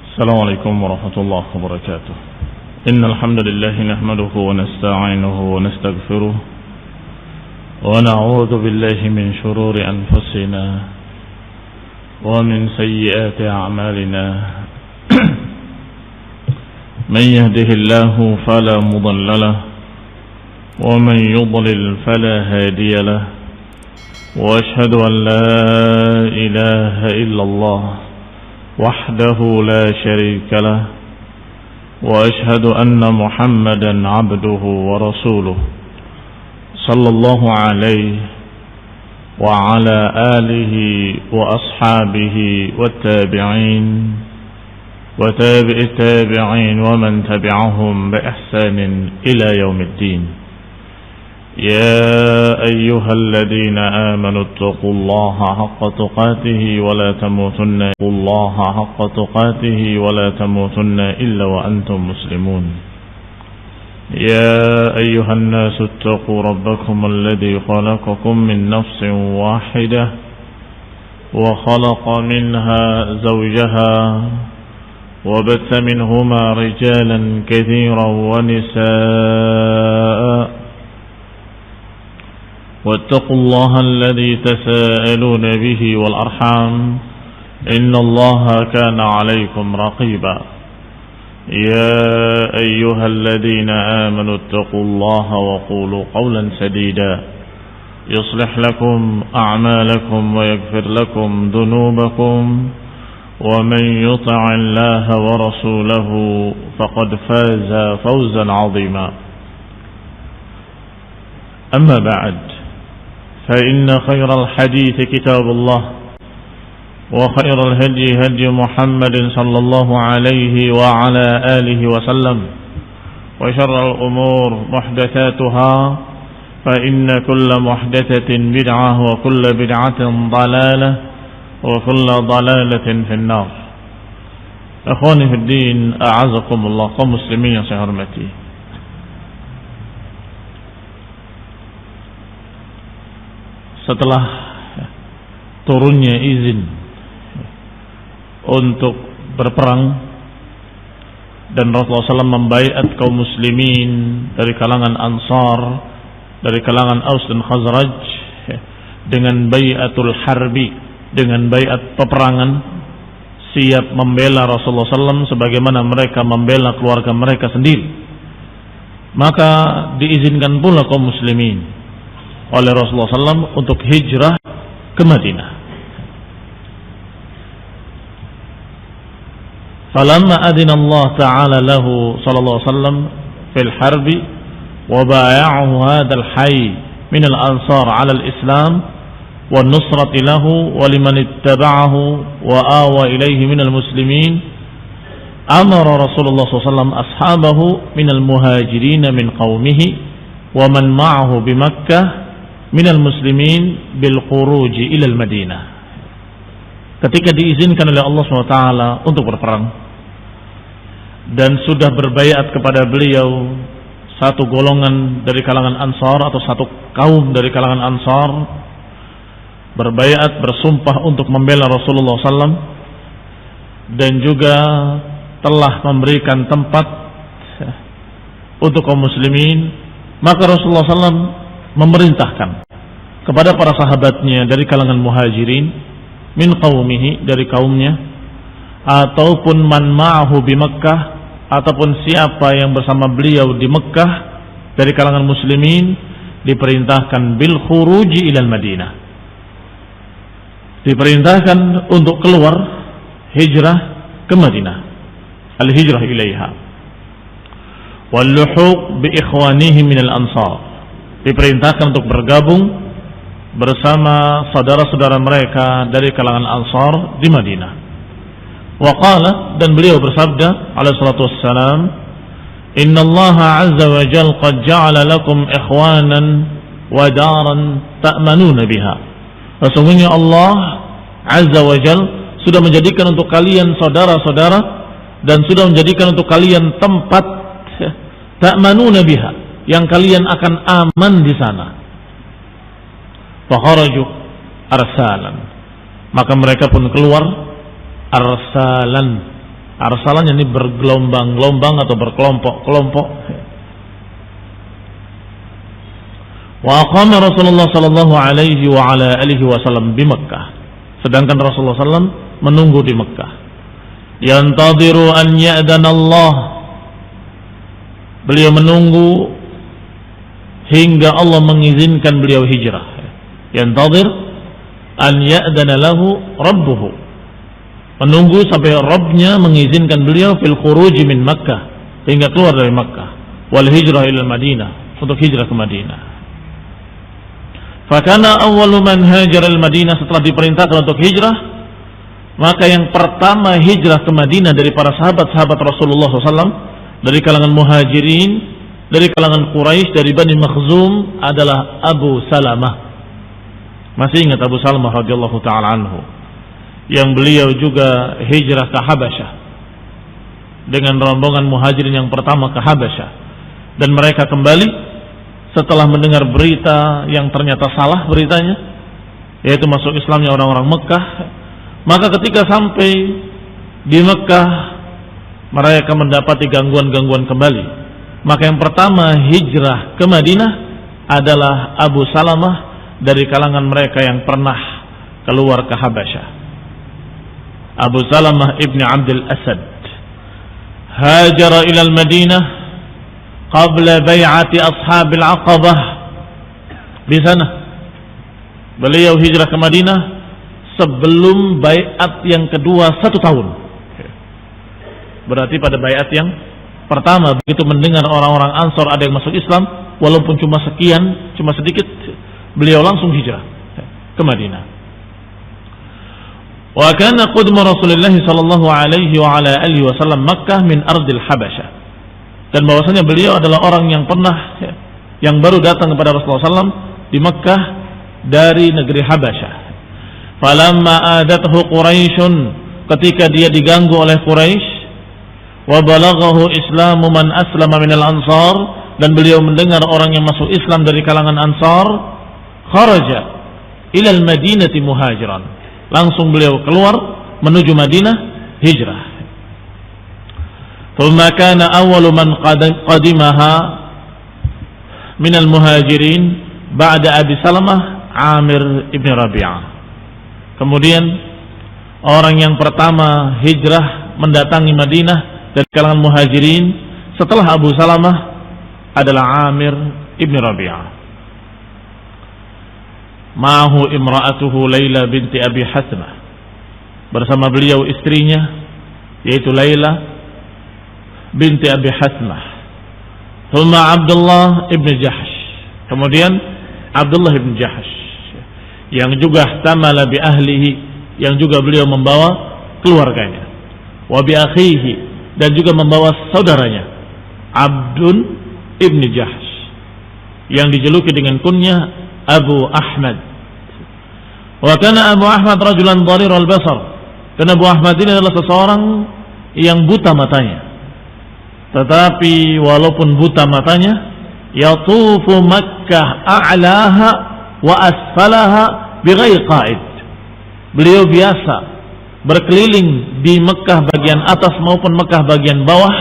السلام عليكم ورحمة الله وبركاته. إن الحمد لله نحمده ونستعينه ونستغفره ونعوذ بالله من شرور أنفسنا ومن سيئات أعمالنا من يهده الله فلا مضل له ومن يضلل فلا هادي له وأشهد أن لا إله إلا الله وحده لا شريك له وأشهد أن محمدا عبده ورسوله صلى الله عليه وعلى آله وأصحابه والتابعين وتابع التابعين ومن تبعهم بإحسان إلى يوم الدين. يا أيها الذين آمنوا اتقوا الله حق تقاته ولا تموتن إلا وأنتم مسلمون. يا أيها الناس اتقوا ربكم الذي خلقكم من نفس واحدة وخلق منها زوجها وبث منهما رجالا كثيرا ونساء واتقوا الله الذي تساءلون به والأرحام إن الله كان عليكم رقيبا. يا أيها الذين آمنوا اتقوا الله وقولوا قولا سديدا يصلح لكم أعمالكم ويغفر لكم ذنوبكم ومن يطع الله ورسوله فقد فاز فوزا عظيما. أما بعد فإن خير الحديث كتاب الله وخير الهدي هدي محمد صلى الله عليه وعلى آله وسلم وشر الأمور محدثاتها فإن كل محدثة بدعة وكل بدعة ضلالة وكل ضلالة في النار. أخواني في الدين أعزكم الله kaum muslimin yang saya hormati. Setelah turunnya izin untuk berperang dan Rasulullah SAW membaiat kaum muslimin dari kalangan Ansar, dari kalangan Aus dan Khazraj dengan baiatul harbi, dengan baiat peperangan, siap membela Rasulullah SAW sebagaimana mereka membela keluarga mereka sendiri, maka diizinkan pula kaum muslimin oleh Rasulullah SAW untuk hijrah ke Madinah. Falamma adina Allah Ta'ala lahu sallallahu alaihi wasallam fil harbi wa bay'ahu hadzal hayy min al-ansar 'ala al-islam wa nusrati lahu wa liman ittaba'ahu wa awa ilayhi min al-muslimin, amara Rasulullah sallallahu alaihi wasallam ashabahu min al-muhajirin min qaumihi wa man ma'ahu bi Makkah minal muslimin bil khuruji ilal Madinah. Ketika diizinkan oleh Allah SWT untuk berperang dan sudah berbaiat kepada beliau satu golongan dari kalangan Ansar atau satu kaum dari kalangan Ansar, berbaiat bersumpah untuk membela Rasulullah SAW dan juga telah memberikan tempat untuk kaum muslimin, maka Rasulullah SAW memerintahkan kepada para sahabatnya dari kalangan muhajirin min qaumihi, dari kaumnya, ataupun man ma'ahu bi Makkah, ataupun siapa yang bersama beliau di Mekkah dari kalangan muslimin, diperintahkan bil khuruji ilal Madinah, diperintahkan untuk keluar hijrah ke Madinah, al hijrah ilaiha, wal luhuq bi ikhwanihi min al ansar, diperintahkan untuk bergabung bersama saudara-saudara mereka dari kalangan Ansar di Madinah. Wa qala, dan beliau bersabda alaihi salatu wassalam, innallaha azza wa jalla qad ja'ala lakum ikhwanan wa daran ta'manuna biha. Sesungguhnya Allah azza wa jalla sudah menjadikan untuk kalian saudara-saudara dan sudah menjadikan untuk kalian tempat ta'manuna biha, yang kalian akan aman di sana. Fakharaju arsalan, maka mereka pun keluar arsalan Arsalan ini bergelombang-gelombang atau berkelompok-kelompok. Wa aqama Rasulullah sallallahu alaihi wa ala alihi wasallam di Mekkah. Sedangkan Rasulullah sallam menunggu di Mekkah. Yantadiru an ya'dana Allah. Beliau menunggu hingga Allah mengizinkan beliau hijrah. Yantadir an ya'dana lahu rabbuhu. Menunggu sampai Rabbnya mengizinkan beliau fil khuruj min Makkah, hingga keluar dari Makkah, wal hijrah ila Madinah, untuk hijrah ke Madinah. Fakana awwalu man hajar al-Madinah, setelah diperintahkan untuk hijrah, maka yang pertama hijrah ke Madinah dari para sahabat-sahabat Rasulullah SAW, dari kalangan muhajirin, dari kalangan Quraisy, dari Bani Makhzum, adalah Abu Salamah. Masih ingat Abu Salamah radhiyallahu ta'ala anhu, yang beliau juga hijrah ke Habasyah dengan rombongan muhajirin yang pertama ke Habasyah, dan mereka kembali setelah mendengar berita yang ternyata salah beritanya, yaitu masuk Islamnya orang-orang Mekah. Maka ketika sampai di Mekah, mereka mendapati gangguan-gangguan kembali. Maka yang pertama hijrah ke Madinah adalah Abu Salamah, dari kalangan mereka yang pernah keluar ke Habasyah. Abu Salamah ibni Abdul Asad hajara ila al-Madinah qabla bai'ati ashabil Aqabah. Di sana beliau hijrah ke Madinah sebelum bai'at yang kedua 1 tahun. Berarti pada bai'at yang pertama, begitu mendengar orang-orang Ansor ada yang masuk Islam, walaupun cuma sekian, cuma sedikit, beliau langsung hijrah ke Madinah. Wa kana qudmu Rasulullah sallallahu alaihi wa ala alihi wasallam Makkah min ardil Habasyah. Dan bahwasanya beliau adalah orang yang pernah, yang baru datang kepada Rasulullah SAW di Mekkah dari negeri Habasyah. Falamma adathu Quraisyun, ketika dia diganggu oleh Quraisy, wa balaghahu islamu man aslama minal ansar, dan beliau mendengar orang yang masuk Islam dari kalangan Ansar, kharaja ila al-Madinati muhajiran, langsung beliau keluar menuju Madinah hijrah. ثم كان أول من قدمها من المهاجرين بعد أبي سلمة عامر ibn Rabi'ah. Kemudian orang yang pertama hijrah mendatangi Madinah dari kalangan muhajirin setelah Abu Salamah adalah Amir ibn Rabi'ah. Ma'ahu imra'atuhu Laila binti Abi Hasmah, bersama beliau istrinya yaitu Laila binti Abi Hasmah. Thumma Abdullah ibn Jahsh, kemudian Abdullah ibn Jahsh, yang juga ihtamala bi ahlihi, yang juga beliau membawa keluarganya, wa bi akhihi, dan juga membawa saudaranya Abdun ibn Jahsh, yang dijuluki dengan kunyah Abu Ahmad. Wa kana Abu Ahmad rajulan dharir al-basar, dan Abu Ahmad ini adalah seseorang yang buta matanya. Tetapi walaupun buta matanya, yatufu Makkah a'laha wa asfalaha bighairi qa'id. Beliau biasa berkeliling di Mekah bagian atas maupun Mekah bagian bawah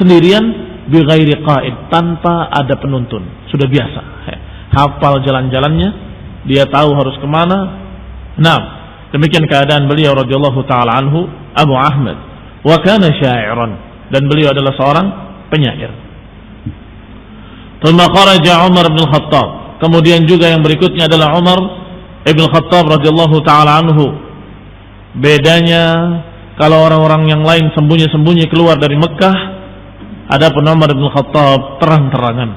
sendirian, bighairi qa'id, tanpa ada penuntun. Sudah biasa, hafal jalan-jalannya, dia tahu harus kemana. Nah, demikian keadaan beliau radhiyallahu ta'ala anhu, Abu Ahmad. Wa kana sya'iran, dan beliau adalah seorang penyair. Thumma kharaja Umar bin Khattab, kemudian juga yang berikutnya adalah Umar ibn Khattab radhiyallahu ta'ala anhu. Bedanya kalau orang-orang yang lain sembunyi-sembunyi keluar dari Mekah, adapun Umar ibn Khattab terang-terangan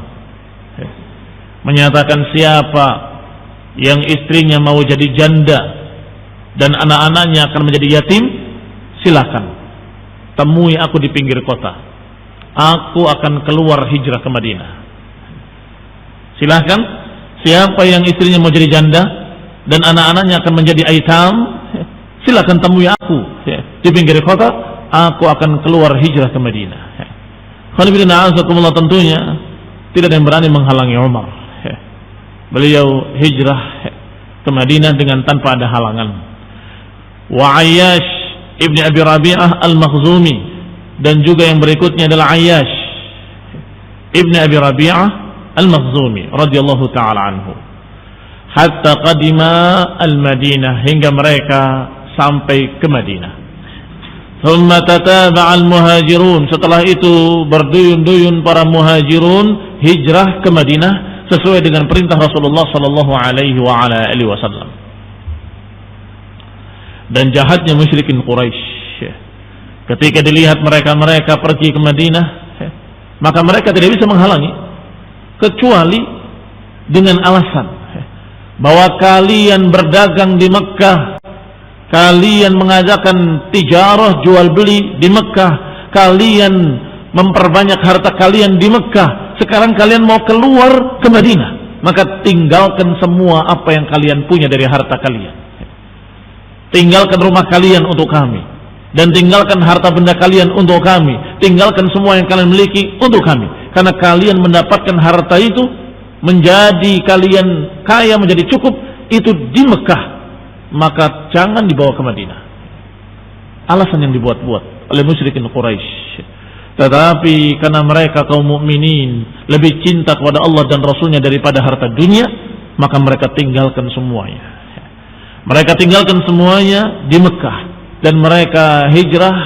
menyatakan siapa yang istrinya mau jadi janda dan anak-anaknya akan menjadi yatim, silakan temui aku di pinggir kota. Aku akan keluar hijrah ke Madinah. Silahkan, siapa yang istrinya mau jadi janda dan anak-anaknya akan menjadi aitam, silahkan temui aku di pinggir kota. Aku akan keluar hijrah ke Madinah. Tentunya tidak ada yang berani menghalangi Umar. Beliau hijrah ke Madinah dengan tanpa ada halangan. Wa Ayyash Ibni Abi Rabi'ah Al-Makhzumi, dan juga yang berikutnya adalah Ayyash Ibni Abi Rabi'ah Al-Makhzumi radhiyallahu ta'ala anhu, hatta qadima al-Madinah, hingga mereka sampai ke Madinah. Thumma tataba'a al-muhajirun, setelah itu berduyun-duyun para muhajirun hijrah ke Madinah sesuai dengan perintah Rasulullah sallallahu alaihi wa ala alihi wasallam. Dan jahatnya musyrikin Quraisy, ketika dilihat mereka pergi ke Madinah, maka mereka tidak bisa menghalangi kecuali dengan alasan bahwa kalian berdagang di Mekkah, kalian mengadakan tijarah jual beli di Mekkah, kalian memperbanyak harta kalian di Mekkah, sekarang kalian mau keluar ke Madinah, maka tinggalkan semua apa yang kalian punya dari harta kalian, tinggalkan rumah kalian untuk kami, dan tinggalkan harta benda kalian untuk kami, tinggalkan semua yang kalian miliki untuk kami, karena kalian mendapatkan harta itu, menjadi kalian kaya, menjadi cukup itu di Mekkah, maka jangan dibawa ke Madinah. Alasan yang dibuat-buat oleh musyrikin Quraisy. Tetapi karena mereka kaum mukminin lebih cinta kepada Allah dan Rasulnya daripada harta dunia, maka mereka tinggalkan semuanya. Mereka tinggalkan semuanya di Mekkah, dan mereka hijrah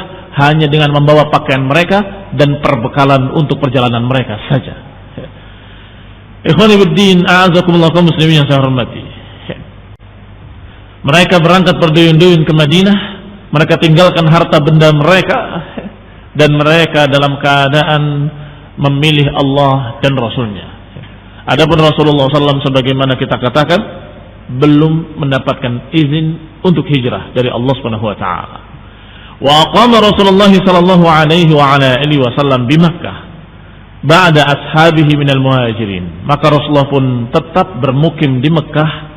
hanya dengan membawa pakaian mereka dan perbekalan untuk perjalanan mereka saja. Ikhwani fiddin, a'azakumullah kaum muslimin yang saya hormati. Mereka berangkat berduyun-duyun ke Madinah, mereka tinggalkan harta benda mereka, dan mereka dalam keadaan memilih Allah dan Rasulnya. Adapun Rasulullah SAW sebagaimana kita katakan belum mendapatkan izin untuk hijrah dari Allah Subhanahu wa taala. Wa aqama Rasulullah sallallahu alaihi wa ala alihi wasallam di Makkah ba'da ashabihi minal muhajirin. Maka Rasulullah pun tetap bermukim di Mekkah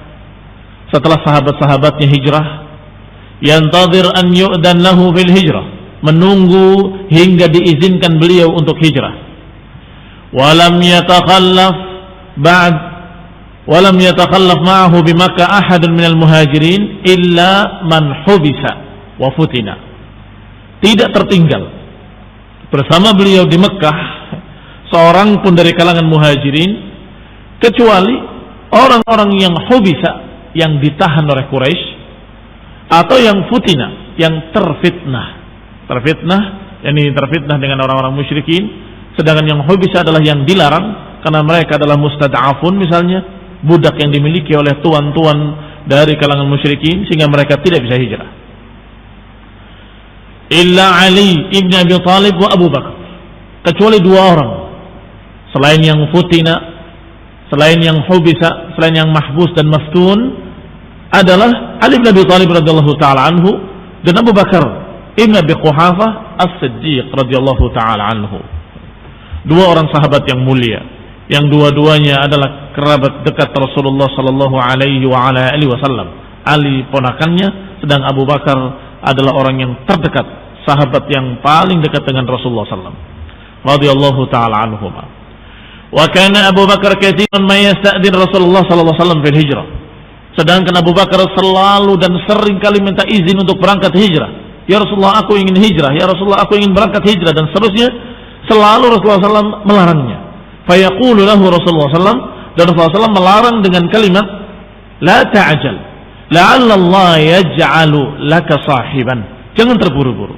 setelah sahabat-sahabatnya hijrah, yantazir an yu'dan lahu fil hijrah, menunggu hingga diizinkan beliau untuk hijrah. Walam yatakhallaf ma'ahu bi Makkah ahadun minal muhajirin illa man hubisa wa futina. Tidak tertinggal bersama beliau di Mekkah seorang pun dari kalangan muhajirin, kecuali orang-orang yang hubisa, yang ditahan oleh Quraisy, atau yang futina, yang terfitnah. Terfitnah dengan orang-orang musyrikin. Sedangkan yang hubisa adalah yang dilarang, karena mereka adalah mustad'afun, misalnya budak yang dimiliki oleh tuan-tuan dari kalangan musyrikin, sehingga mereka tidak bisa hijrah. Illa Ali ibn Abi Talib wa Abu Bakar, kecuali dua orang selain yang futina, selain yang hubisa, selain yang mahbus dan maftun, adalah Ali bin Abi Talib radhiyallahu taala anhu dan Abu Bakar ibn Abi Quhafah As-Siddiq radhiyallahu taala anhu. Dua orang sahabat yang mulia, yang dua-duanya adalah kerabat dekat Rasulullah sallallahu alaihi wa ala alihi wasallam. Ali ponakannya, sedang Abu Bakar adalah orang yang terdekat, sahabat yang paling dekat dengan Rasulullah sallallahu alaihi wasallam radhiyallahu taala anhuma. Wa kana Abu Bakar katsiran ma yasta'din Rasulullah sallallahu alaihi wasallam fil hijrah. Sedangkan Abu Bakar selalu dan sering kali minta izin untuk berangkat hijrah. Ya Rasulullah, aku ingin hijrah. Ya Rasulullah, aku ingin berangkat hijrah, dan seterusnya. Selalu Rasulullah SAW melarangnya. Fayaqulu lahu Rasulullah SAW, dan Rasulullah SAW melarang dengan kalimat, la ta'ajal, la'alla Allah yaj'alu laka sahiban. Jangan terburu-buru.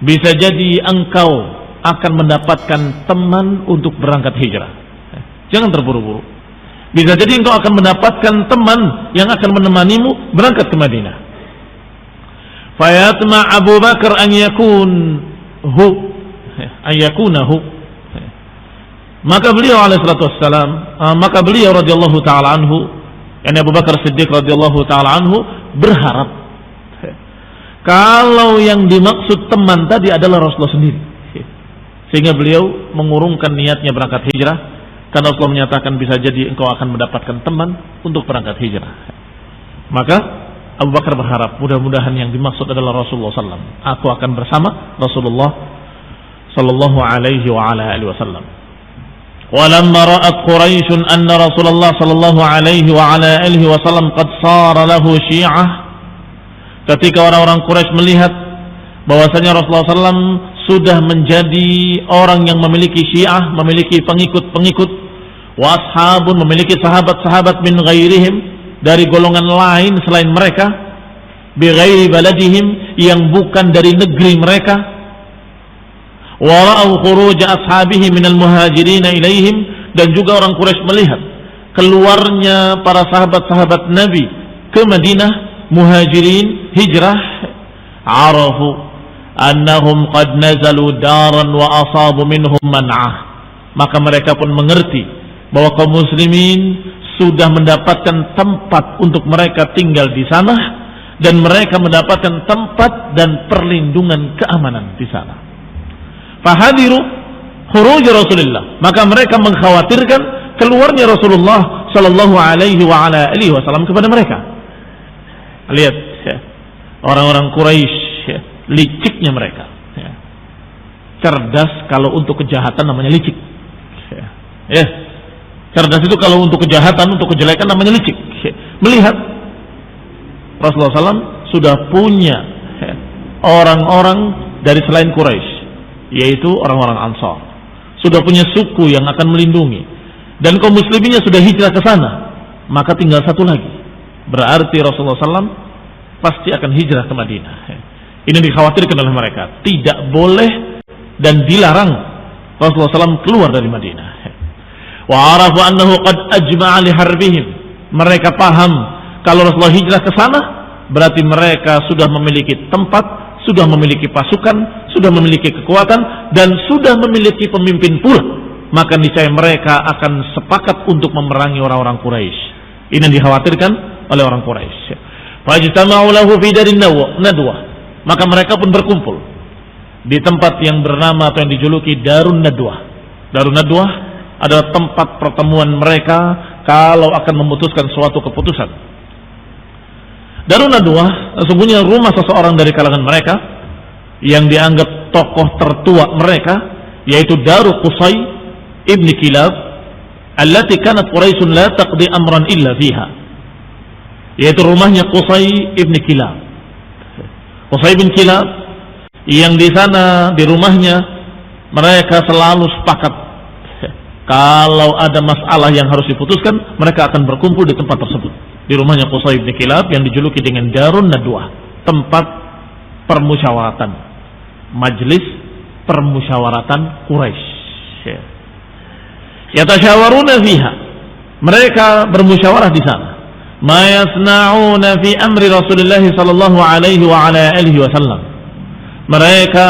Bisa jadi engkau akan mendapatkan teman untuk berangkat hijrah. Jangan terburu-buru. Bisa jadi engkau akan mendapatkan teman yang akan menemanimu berangkat ke Madinah. Fayatma Abu Bakar an yakunahu. Maka beliau alaihi salatu wassalam, maka beliau radhiyallahu taala anhu, yakni Abu Bakar Siddiq radhiyallahu taala anhu, berharap kalau yang dimaksud teman tadi adalah Rasulullah sendiri, sehingga beliau mengurungkan niatnya berangkat hijrah. Karena Allah menyatakan bisa jadi engkau akan mendapatkan teman untuk berangkat hijrah. Maka Abu Bakar berharap mudah-mudahan yang dimaksud adalah Rasulullah SAW. Aku akan bersama Rasulullah Sallallahu Alaihi Wasallam. Walamma ra'at Quraisyun anna Rasulullah Sallallahu Alaihi Wasallam qad sara lahu syi'ah. Ketika orang-orang Quraisy melihat bahwasanya Rasulullah SAW sudah menjadi orang yang memiliki syiah, memiliki pengikut-pengikut, wa ashabun, memiliki sahabat-sahabat min ghairihim, dari golongan lain selain mereka, bi ghairi baladihim, yang bukan dari negeri mereka, wa ra'au khuruj ashabihi minal muhajirin ilaihim, dan juga orang Quraisy melihat keluarnya para sahabat-sahabat Nabi ke Madinah, muhajirin, hijrah, arafu annahum qad nazalu daran wa asabu minhum man'ah, maka mereka pun mengerti bahwa kaum muslimin sudah mendapatkan tempat untuk mereka tinggal di sana, dan mereka mendapatkan tempat dan perlindungan keamanan di sana. Fahadiru khuruj Rasulullah, maka mereka mengkhawatirkan keluarnya Rasulullah sallallahu alaihi wa ala alihi wasallam kepada mereka. Lihat ya, orang-orang Quraisy ya, liciknya mereka ya. Cerdas kalau untuk kejahatan namanya licik ya. Cerdas itu kalau untuk kejahatan, untuk kejelekan namanya licik ya. Melihat Rasulullah SAW sudah punya ya, orang-orang dari selain Quraisy, yaitu orang-orang Ansar, sudah punya suku yang akan melindungi, dan kaum musliminnya sudah hijrah ke sana, maka tinggal satu lagi, berarti Rasulullah SAW pasti akan hijrah ke Madinah. Ini dikhawatirkan oleh mereka. Tidak boleh dan dilarang Rasulullah SAW keluar dari Madinah. Wa arafu annahu qad ajma'a li harbihim. Mereka paham kalau Rasulullah hijrah ke sana, berarti mereka sudah memiliki tempat, sudah memiliki pasukan, sudah memiliki kekuatan, dan sudah memiliki pemimpin pula. Maka niscaya mereka akan sepakat untuk memerangi orang-orang Quraisy. Ini yang dikhawatirkan oleh orang Quraisy. Fajtama'u lahu fi darin nadwah, maka mereka pun berkumpul di tempat yang bernama atau yang dijuluki Darun Nadwah. Darun Nadwah adalah tempat pertemuan mereka kalau akan memutuskan suatu keputusan. Darun Nadwah sesungguhnya rumah seseorang dari kalangan mereka yang dianggap tokoh tertua mereka, yaitu Daru Qusay ibn Kilab, allati kanat Quraisyun la taqdi amran illa fiha, yaitu rumahnya Qusay ibn Kilab. Qusay ibn Kilab yang di sana, di rumahnya, mereka selalu sepakat kalau ada masalah yang harus diputuskan, mereka akan berkumpul di tempat tersebut, di rumahnya Qusay ibn Kilab yang dijuluki dengan Darun Nadwah, tempat permusyawaratan, majlis permusyawaratan Quraisy. Yatasyawaruna fiha, mereka bermusyawarah di sana. Ma yasna'una fi amri Rasulullah sallallahu alaihi wa ala alihi wasallam. Mereka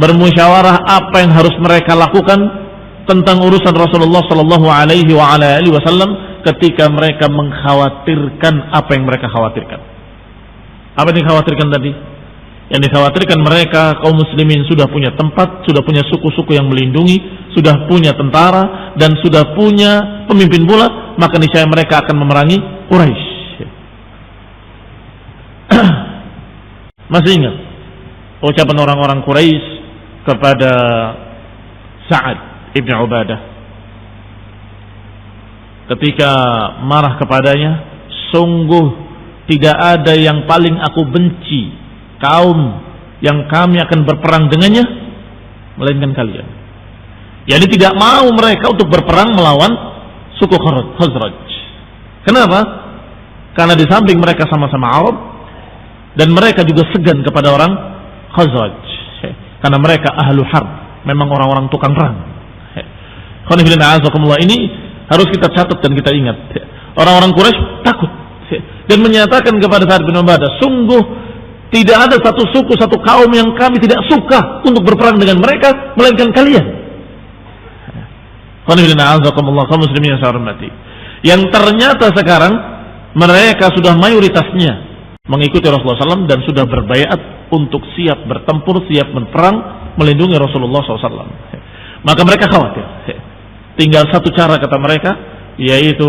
bermusyawarah apa yang harus mereka lakukan tentang urusan Rasulullah sallallahu alaihi wa ala alihi wasallam ketika mereka mengkhawatirkan apa yang mereka khawatirkan. Apa yang dikhawatirkan tadi? Yang dikhawatirkan mereka kaum muslimin sudah punya tempat, sudah punya suku-suku yang melindungi, sudah punya tentara, dan sudah punya pemimpin pula, maka niscaya mereka akan memerangi Quraisy. Masih ingat ucapan orang-orang Quraisy kepada Sa'ad ibn Ubadah ketika marah kepadanya, sungguh tidak ada yang paling aku benci kaum yang kami akan berperang dengannya melainkan kalian. Jadi tidak mau mereka untuk berperang melawan suku Khazraj. Kenapa? Karena di samping mereka sama-sama Arab, dan mereka juga segan kepada orang Khazraj, karena mereka ahlu harb, memang orang-orang tukang perang. Ini harus kita catat dan kita ingat. Orang-orang Quraisy takut dan menyatakan kepada Sa'ad bin Ubadah, sungguh tidak ada satu suku, satu kaum yang kami tidak suka untuk berperang dengan mereka melainkan kalian. Kaum muslimin yang saya hormati, yang ternyata sekarang mereka sudah mayoritasnya mengikuti Rasulullah SAW dan sudah berbaiat untuk siap bertempur, siap berperang melindungi Rasulullah SAW. Maka mereka khawatir. Tinggal satu cara kata mereka, yaitu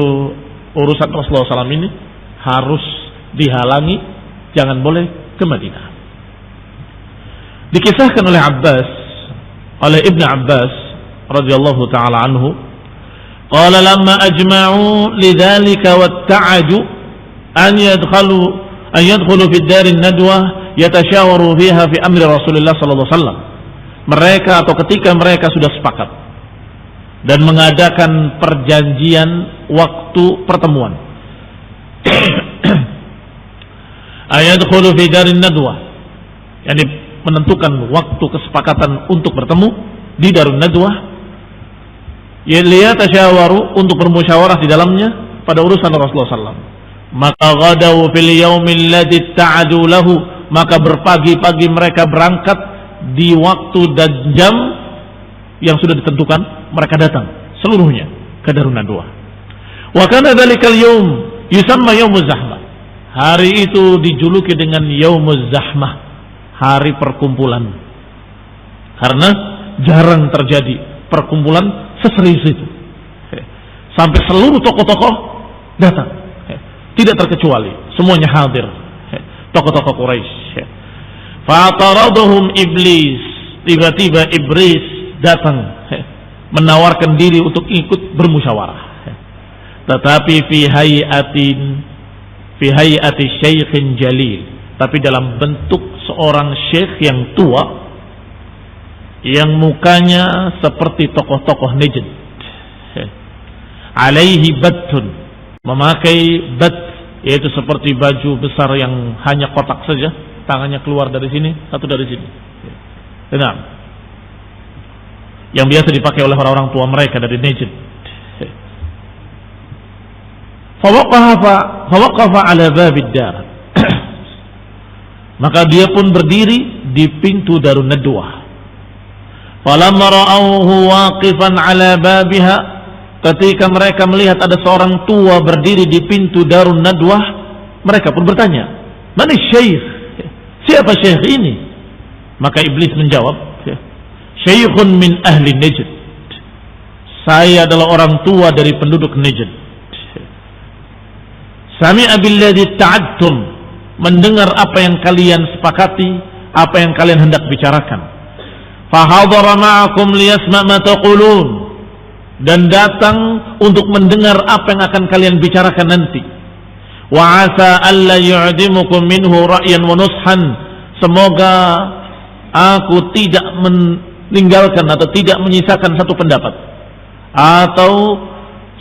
urusan Rasulullah SAW ini harus dihalangi, jangan boleh ke Madinah. Dikisahkan oleh Ibn Abbas radhiyallahu taala anhu, qala lamma ajma'u lidzalika watta'aju an yadkhulu fi ad-dar an-nadwa yatasyawaru fiha fi amri Rasulullah sallallahu alaihi wasallam. Mereka atau ketika mereka sudah sepakat dan mengadakan perjanjian waktu pertemuan. Ayadkhulu fi darin nadwa, yani menentukan waktu kesepakatan untuk bertemu di darun nadwa, yatasyawaru untuk bermusyawarah di dalamnya pada urusan Rasulullah SAW. Maka ghadaw fil yaumil ladzi ta'adu lahu, maka berpagi-pagi mereka berangkat di waktu dan jam yang sudah ditentukan, mereka datang seluruhnya ke darun nadwa. Wa kana dzalikal yaum yusamma yaumuz zahmah. Hari itu dijuluki dengan yaumuz zahmah, hari perkumpulan. Karena jarang terjadi perkumpulan seserius itu. Sampai seluruh tokoh-tokoh datang, tidak terkecuali, semuanya hadir, tokoh-tokoh Quraisy. Fa'taradahum iblis, tiba-tiba iblis datang menawarkan diri untuk ikut bermusyawarah. Tetapi fi hayati syaikhin jalil, tapi dalam bentuk seorang syekh yang tua yang mukanya seperti tokoh-tokoh Najd. Alaihi battun, memakai bat, yaitu seperti baju besar yang hanya kotak saja, tangannya keluar dari sini, satu dari sini. Benar. Yang biasa dipakai oleh orang-orang tua mereka dari Najd. Fawaqafa ala babid dar. Maka dia pun berdiri di pintu darun nadwah. Falamma ra'awhu waqifan ala babiha, ketika mereka melihat ada seorang tua berdiri di pintu darun nadwah, mereka pun bertanya, "Man syekh? Siapa syekh ini?" Maka iblis menjawab, "Syekhun min ahli Najd." Saya adalah orang tua dari penduduk Najd. Sami'a billadzi ta'adtum, mendengar apa yang kalian sepakati, apa yang kalian hendak bicarakan. Fahadhara ma'akum liyasma' ma taqulun, dan datang untuk mendengar apa yang akan kalian bicarakan nanti. Wa 'asa alla yu'dimukum minhu ra'yan wa nushan, semoga aku tidak meninggalkan atau tidak menyisakan satu pendapat, atau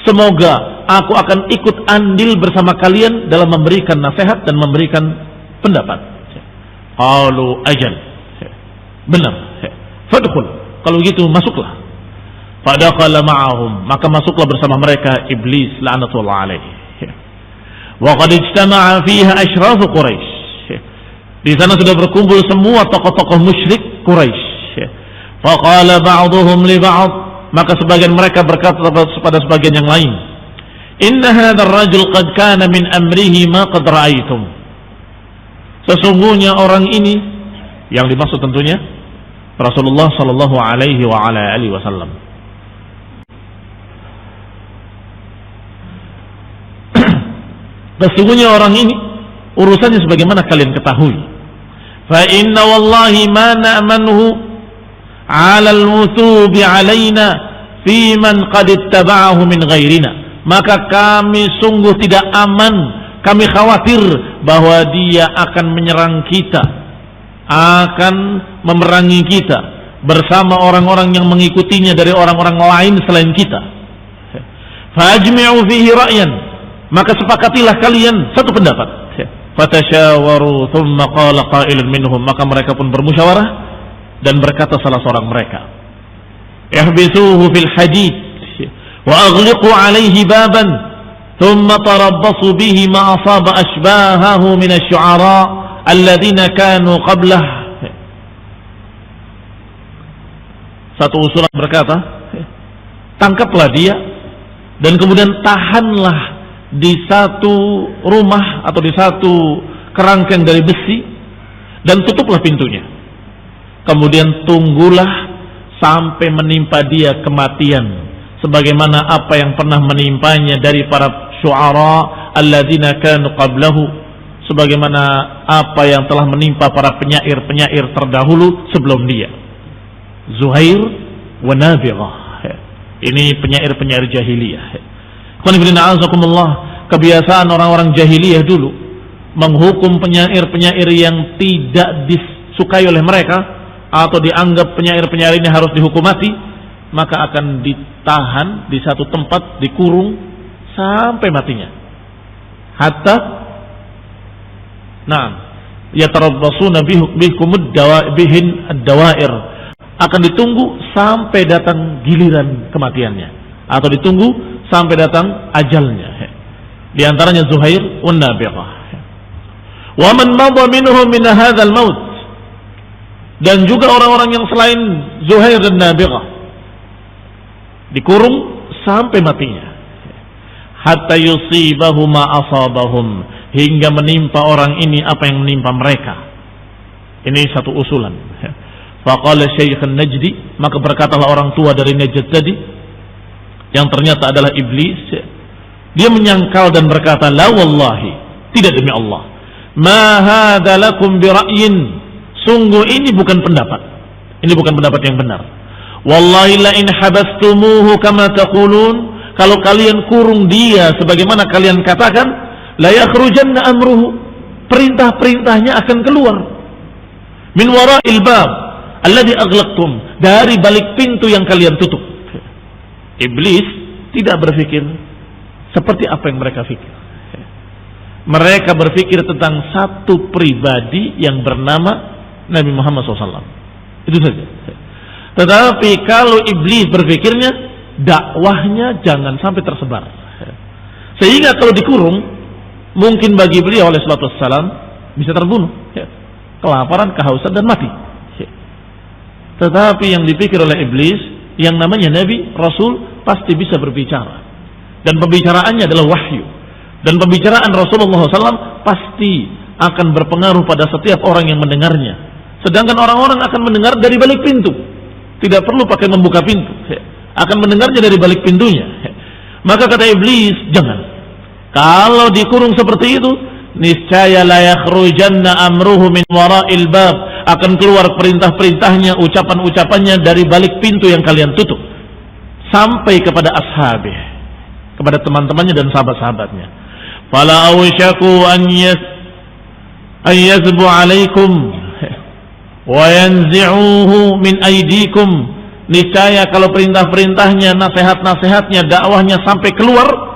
semoga aku akan ikut andil bersama kalian dalam memberikan nasihat dan memberikan pendapat. Qalu ajal, benar. Fadkhul, kalau gitu masuklah. Fadakhala ma'ahum, maka masuklah bersama mereka iblis la'natullah alaihi. Wa qad ijtama'a fiha asyraf Quraisy. Di sana sudah berkumpul semua tokoh-tokoh musyrik Quraisy. Faqala ba'dhum li ba'd, maka sebagian mereka berkata kepada sebagian yang lain, "Inna hadzal rajul qad kana min amrihi ma qad ra'aytum." Sesungguhnya orang ini, yang dimaksud tentunya Rasulullah sallallahu alaihi wa ala alihi wasallam. Sesungguhnya orang ini urusannya sebagaimana kalian ketahui. Fa inna wallahi ma na'manhu 'ala al-wuthubi 'alaina fi man qad ittaba'ahu min ghairina. Maka kami sungguh tidak aman, kami khawatir bahwa dia akan menyerang kita, akan memerangi kita bersama orang-orang yang mengikutinya dari orang-orang lain selain kita. Fajmi'u fihi ra'yan, maka sepakatilah kalian satu pendapat. Fatasyawaru thumma qala qailun minhum, maka mereka pun bermusyawarah dan berkata salah seorang mereka, ihbisuhu fil hadid wa aghliqu alaihi baban thumma tarabbasu bihi ma asaba ashbahahu min asy-syu'ara alladziina kanu qablah. Satu usulan berkata, tangkaplah dia dan kemudian tahanlah di satu rumah atau di satu kerangkeng dari besi dan tutuplah pintunya. Kemudian tunggulah sampai menimpa dia kematian, sebagaimana apa yang pernah menimpanya dari para syu'ara alladzina kanu qablahu, sebagaimana apa yang telah menimpa para penyair-penyair terdahulu sebelum dia. Zuhair wa Nabirah, ini penyair-penyair jahiliyah. Kebiasaan orang-orang jahiliyah dulu, menghukum penyair-penyair yang tidak disukai oleh mereka atau dianggap penyair-penyair ini harus dihukum mati, maka akan ditahan di satu tempat, dikurung sampai matinya. Hatta yatarabbasuna bikum ad-dawair, akan ditunggu sampai datang giliran kematiannya atau ditunggu sampai datang ajalnya. Di antaranya Zuhair wan Nabighah. Wa man madha minhum min hadzal maut, dan juga orang-orang yang selain Zuhair dan Nabighah dikurung sampai matinya. Hatta yusibahu ma asabahum, hingga menimpa orang ini apa yang menimpa mereka. Ini satu usulan. Faqala Syekh An-Najdi, maka berkatalah orang tua dari Najd tadi yang ternyata adalah iblis. Dia menyangkal dan berkata, la wallahi, tidak demi Allah, ma hadza lakum bi ra'yin, sungguh ini bukan pendapat. Ini bukan pendapat yang benar. Wallahi la in habastumuhu kama taqulun, kalau kalian kurung dia sebagaimana kalian katakan, la yakhrujanna amruhu, perintah-perintahnya akan keluar. Min wara'il bab alladhi aghlaqtum, dari balik pintu yang kalian tutup. Iblis tidak berpikir seperti apa yang mereka pikir. Mereka berpikir tentang satu pribadi yang bernama Nabi Muhammad SAW. Itu saja. Tetapi kalau iblis berpikirnya, dakwahnya jangan sampai tersebar. Sehingga kalau dikurung, mungkin bagi beliau alaihi salatu wassalam bisa terbunuh, kelaparan, kehausan, dan mati. Tetapi yang dipikir oleh iblis, yang namanya Nabi, Rasul, pasti bisa berbicara. Dan pembicaraannya adalah wahyu. Dan pembicaraan Rasulullah SAW pasti akan berpengaruh pada setiap orang yang mendengarnya. Sedangkan orang-orang akan mendengar dari balik pintu. Tidak perlu pakai membuka pintu. Akan mendengarnya dari balik pintunya. Maka kata iblis, jangan. Kalau dikurung seperti itu, niscaya la yakhrujanna amruhu min wara'il bab, akan keluar perintah-perintahnya, ucapan-ucapannya dari balik pintu yang kalian tutup, sampai kepada ashabih, kepada teman-temannya dan sahabat-sahabatnya. Fala awsyaku an yazbu alaikum wa yanzi'uhu min aydikum, niscaya kalau perintah-perintahnya, nasihat-nasihatnya, dakwahnya sampai keluar,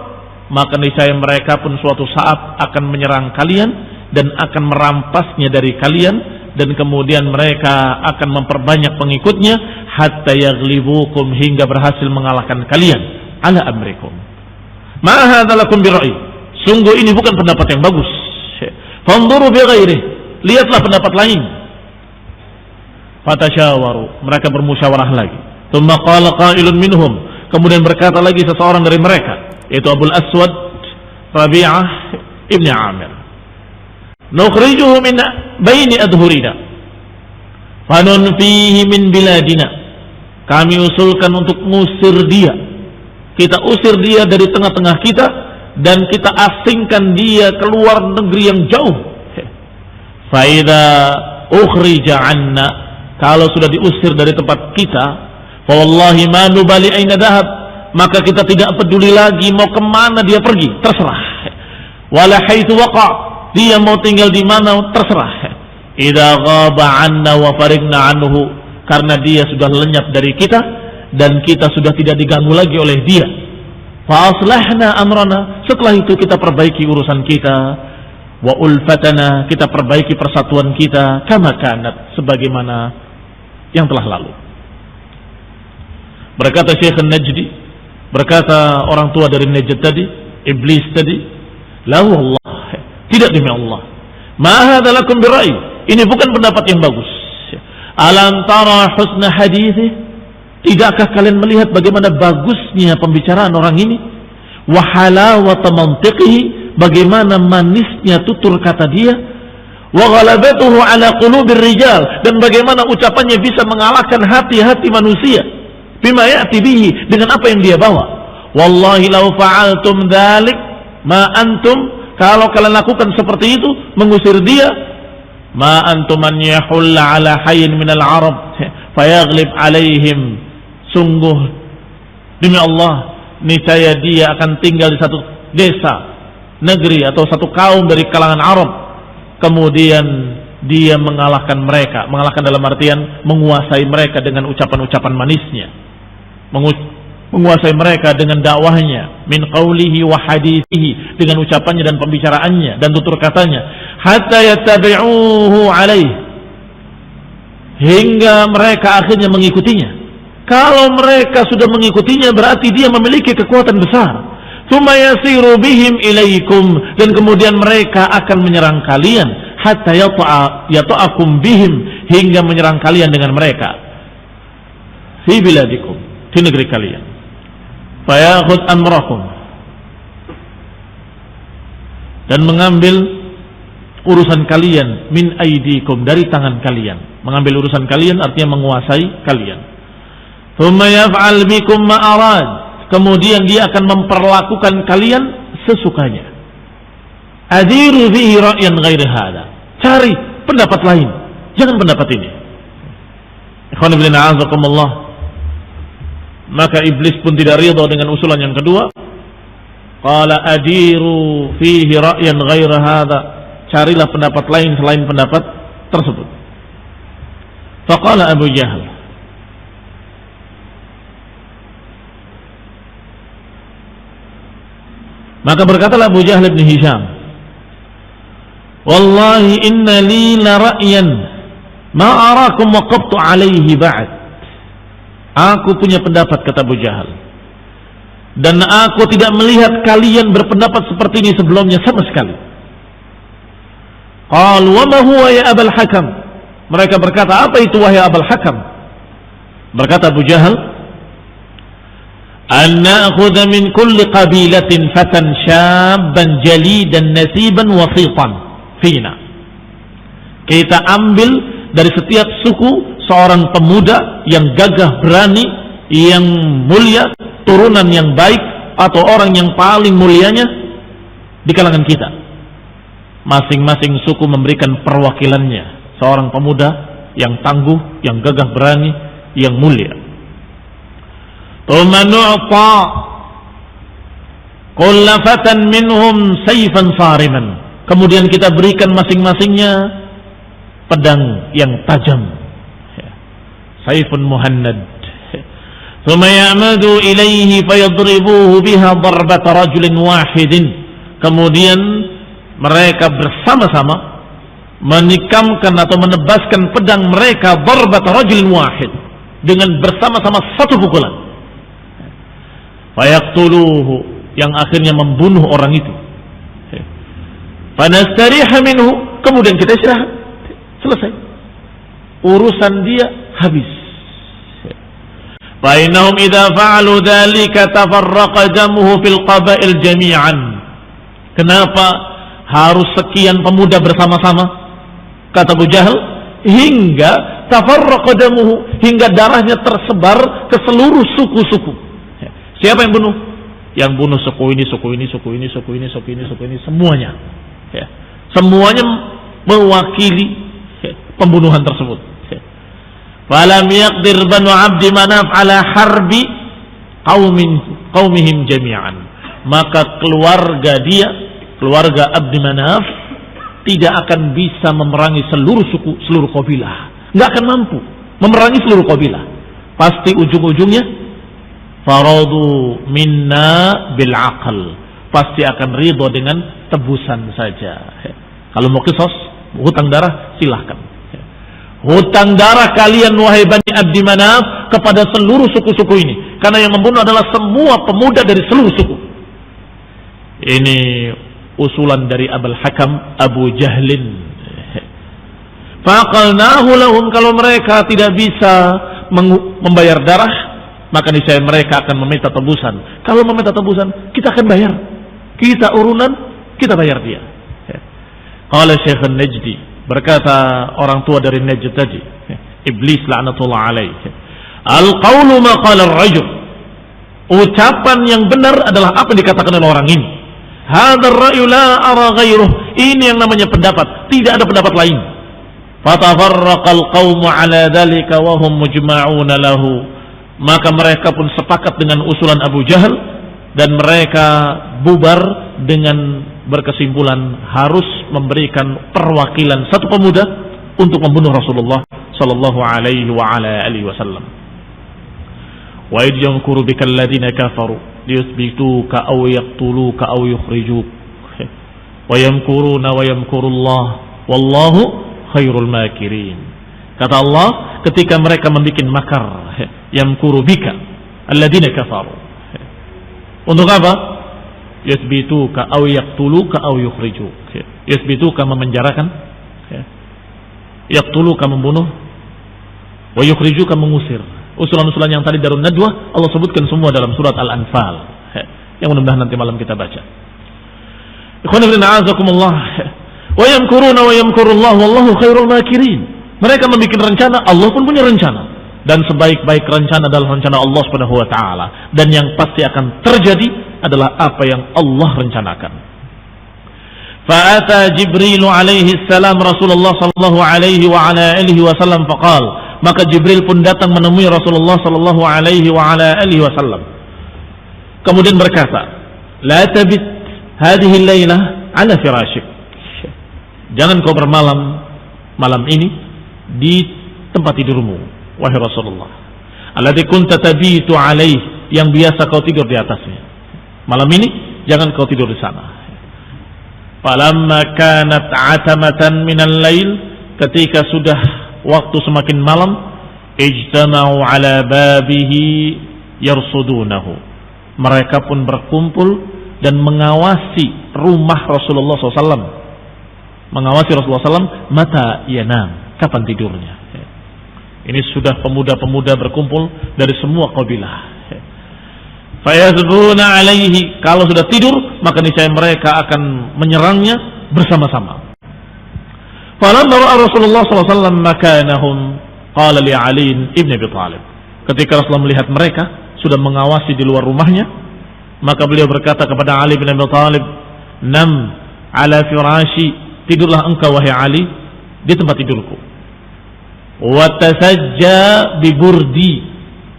maka niscaya mereka pun suatu saat akan menyerang kalian dan akan merampasnya dari kalian, dan kemudian mereka akan memperbanyak pengikutnya hatta yaghlibukum, hingga berhasil mengalahkan kalian ala amrikum. Ma hadza lakum bi ra'yi, sungguh ini bukan pendapat yang bagus. Fanzuru bi ghairihi, lihatlah pendapat lain. Fatasyawaru, mereka bermusyawarah lagi. Tsumma qala qailun minhum, kemudian berkata lagi seseorang dari mereka, yaitu Abul Aswad Rabi'ah ibn Amir, nukhrijuhu min baini adhurina fanunfihi min biladina, kami usulkan untuk ngusir dia, kita usir dia dari tengah-tengah kita dan kita asingkan dia keluar negeri yang jauh. Fa idza ukhrija anna, kalau sudah diusir dari tempat kita, fa wallahi ma nubali aina dhahab, maka kita tidak peduli lagi mau kemana dia pergi, terserah. Wala haitsu waqa, dia mau tinggal di mana terserah. Idza ghaba anna wa farigna anhu, karena dia sudah lenyap dari kita dan kita sudah tidak diganggu lagi oleh dia. Fa aslahna amrana, setelah itu kita perbaiki urusan kita. Wa ulfatana, kita perbaiki persatuan kita, kama kanat, sebagaimana yang telah lalu. Berkata Syekh An-Najdi, berkata orang tua dari Najd tadi, iblis tadi, la wallah, tidak demi Allah, ma hadza lakum bi ra'yi, ini bukan pendapat yang bagus. Alam tara husna hadithi, tidakkah kalian melihat bagaimana bagusnya pembicaraan orang ini? Wa halawata mantiqihi, bagaimana manisnya tutur kata dia. Wa ghalabatuhu ala qulubir rijal, dan bagaimana ucapannya bisa mengalahkan hati-hati manusia. Bima ya'ti bihi, dengan apa yang dia bawa. Wallahi law fa'altum dzalik ma antum, kalau kalian lakukan seperti itu, mengusir dia, ma antum an yahulla ala hayyin minal arab fayaghlib alaihim, sungguh demi Allah, niscaya dia akan tinggal di satu desa, negeri atau satu kaum dari kalangan Arab, kemudian dia mengalahkan mereka, mengalahkan dalam artian menguasai mereka dengan ucapan-ucapan manisnya, menguasai mereka dengan dakwahnya, min qawlihi wa hadithihi, dengan ucapannya dan pembicaraannya dan tutur katanya, hatta yattabi'uhu alaih, hingga mereka akhirnya mengikutinya. Kalau mereka sudah mengikutinya berarti dia memiliki kekuatan besar. Tsumma yasiru bihim ilaikum, dan kemudian mereka akan menyerang kalian, hatta yata'akum bihim, hingga menyerang kalian dengan mereka fi biladikum, di negeri kalian. Fayakhud amrakum, dan mengambil urusan kalian, min aidikum, dari tangan kalian. Mengambil urusan kalian artinya menguasai kalian. Thumma yaf'al bikum ma arad, kemudian dia akan memperlakukan kalian sesukanya. Adiru fihi ra'yan ghairi hada, cari pendapat lain, jangan pendapat ini. Ikhwan fillah a'azakumullah. Maka iblis pun tidak ridha dengan usulan yang kedua. Qala adiru fihi ra'yan ghairi hada, carilah pendapat lain selain pendapat tersebut. Faqala Abu Jahal, maka berkatalah Abu Jahal bin Hisham, wallahi inna li la ra'yan ma arakum waqaftu alaihi ba'd. Aku punya pendapat, kata Abu Jahal, dan aku tidak melihat kalian berpendapat seperti ini sebelumnya sama sekali. Qal wa ma huwa ya Abul Hakam, mereka berkata, apa itu wahai Abul Hakam? Berkata Abu Jahal, an na'khudha min kulli qabilatin fatan syabban jalidan nasiban wasitan fina. Kita ambil dari setiap suku seorang pemuda yang gagah berani, yang mulia, turunan yang baik, atau orang yang paling mulianya di kalangan kita. Masing-masing suku memberikan perwakilannya, seorang pemuda yang tangguh, yang gagah berani, yang mulia. Thumma nu'ta kulla fatan minhum sayfan sariman, kemudian kita berikan masing-masingnya pedang yang tajam, sayfun muhannad. Thumma ya'madu ilaihi fayadribuhu biha darbata rajulin wahidin, kemudian mereka bersama-sama menikamkan atau menebaskan pedang mereka darbata rajulin wahid, dengan bersama-sama satu pukulan. Fayaqtuluhu, yang akhirnya membunuh orang itu. Fanastariha minhu, kemudian kita istirahat, selesai urusan dia, habis. Fa innahum idza fa'alu dzalika tafarraqa damuhu fil qaba'il jami'an. Kenapa harus sekian pemuda bersama-sama? Kata Abu Jahal, hingga tafarraqa damuhu, hingga darahnya tersebar ke seluruh suku-suku. Siapa yang bunuh? Yang bunuh suku ini, suku ini, suku ini, suku ini, suku ini, suku ini, semuanya. Ya. Semuanya mewakili pembunuhan tersebut. Falam yaqdir Banu Abdi Manaf ala harbi qaumihim jami'an. Maka keluarga dia, keluarga Abdi Manaf, tidak akan bisa memerangi seluruh suku, seluruh kabilah. Nggak akan mampu memerangi seluruh kabilah. Pasti ujung-ujungnya faradu minna bil aql, pasti akan ridho dengan tebusan saja. Kalau mau qisas, hutang darah, silahkan. Hutang darah kalian wahai Bani Abdi Manaf kepada seluruh suku-suku ini, karena yang membunuh adalah semua pemuda dari seluruh suku. Ini usulan dari Abul Hakam Abu Jahlin. Faqalnahu lahum, kalau mereka tidak bisa membayar darah, maka niscaya mereka akan meminta tebusan. Kalau meminta tebusan, kita akan bayar. Kita urunan, kita bayar dia. Qala Syekh An-Najdi, berkata orang tua dari Najd tadi, Iblis la'natullah alaih, al-qawlu ma qala ar-rajul, ucapan yang benar adalah apa yang dikatakan oleh orang ini. Hadzal ra'yu la ara ghairuh, ini yang namanya pendapat, tidak ada pendapat lain. Fatafarraqal qaumu ala dzalika wa hum mujma'una lahu, maka mereka pun sepakat dengan usulan Abu Jahal, dan mereka bubar dengan berkesimpulan harus memberikan perwakilan satu pemuda untuk membunuh Rasulullah sallallahu alaihi wa ala alihi wasallam. Wa id yamkuru bikal ladina kafaru liyuthbituka aw yaqtuluka aw yukhrijuk. Wa yamkuruna wa yamkurullah wallahu khairul makirin. Kata Allah, ketika mereka membuat makar, yamkuru bika alladina kafaru. Untuk apa? Yuthbituka aw yaqtuluka aw yukhrijuk. Yuthbituka memenjarakan, yaqtuluka membunuh, wa yukhrijuka mengusir. Usulan-usulan yang tadi Darun Nadwah Allah sebutkan semua dalam surat Al-Anfal, yang mudah-mudahan nanti malam kita baca. Ikhwan fillah a'azakumullah. Wa yamkuruna wa yamkurullah wallahu khairul makirin. Mereka membuat rencana, Allah pun punya rencana. Dan sebaik-baik rencana adalah rencana Allah Subhanahu wa taala, dan yang pasti akan terjadi adalah apa yang Allah rencanakan. Fa'ata Jibril alaihi salam Rasulullah sallallahu alaihi wa ala alihi wasallam faqala, maka Jibril pun datang menemui Rasulullah sallallahu alaihi wa ala alihi wasallam. Kemudian berkata, "La tabit hadhihi al-lailah ala firashik." Jangan kau bermalam malam ini di tempat tidurmu, wahai Rasulullah. Alladzi kunta tabitu alaihi, yang biasa kau tidur di atasnya. Malam ini jangan kau tidur di sana. Falamma kanat atamatan minal lail, ketika sudah waktu semakin malam, ijtama'u ala babihi yarsudunahu. Mereka pun berkumpul dan mengawasi rumah Rasulullah SAW. Mengawasi Rasulullah SAW, mata yanam, kapan tidurnya. Ini sudah pemuda-pemuda berkumpul dari semua kabilah. Fayazbuna alaihi, kalau sudah tidur maka niscaya mereka akan menyerangnya bersama-sama. Falamma ra'a Rasulullah SAW makanahum qala li Ali ibn Abi Thalib. Ketika Rasulullah melihat mereka sudah mengawasi di luar rumahnya, maka beliau berkata kepada Ali bin Abi Thalib, "Nam ala firashi, tidurlah engkau wahai Ali di tempat tidurku. Wa tasajja bi burdi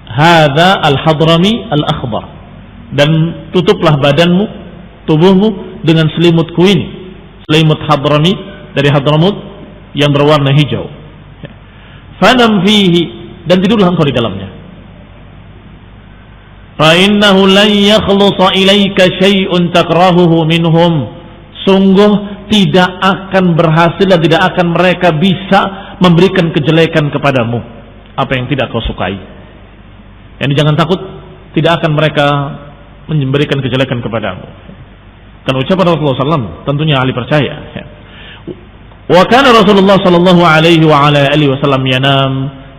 hadza al-hadrami al-akhbar, dan tutuplah badanmu, tubuhmu dengan selimutku ini, selimut hadrami dari Hadramut yang berwarna hijau. Fanam fihi, dan tidurlah engkau di dalamnya. Fa innahu lan yakhlusa ilaika syai'un takrahuhu minhum, sungguh tidak akan berhasil dan tidak akan mereka bisa memberikan kejelekan kepadamu apa yang tidak kau sukai. Yani jangan takut, tidak akan mereka memberikan kejelekan kepadamu. Dan ucapan Rasulullah SAW tentunya ahli percaya. Wa kana Rasulullah sallallahu alaihi wa ala alihi wasallam yanam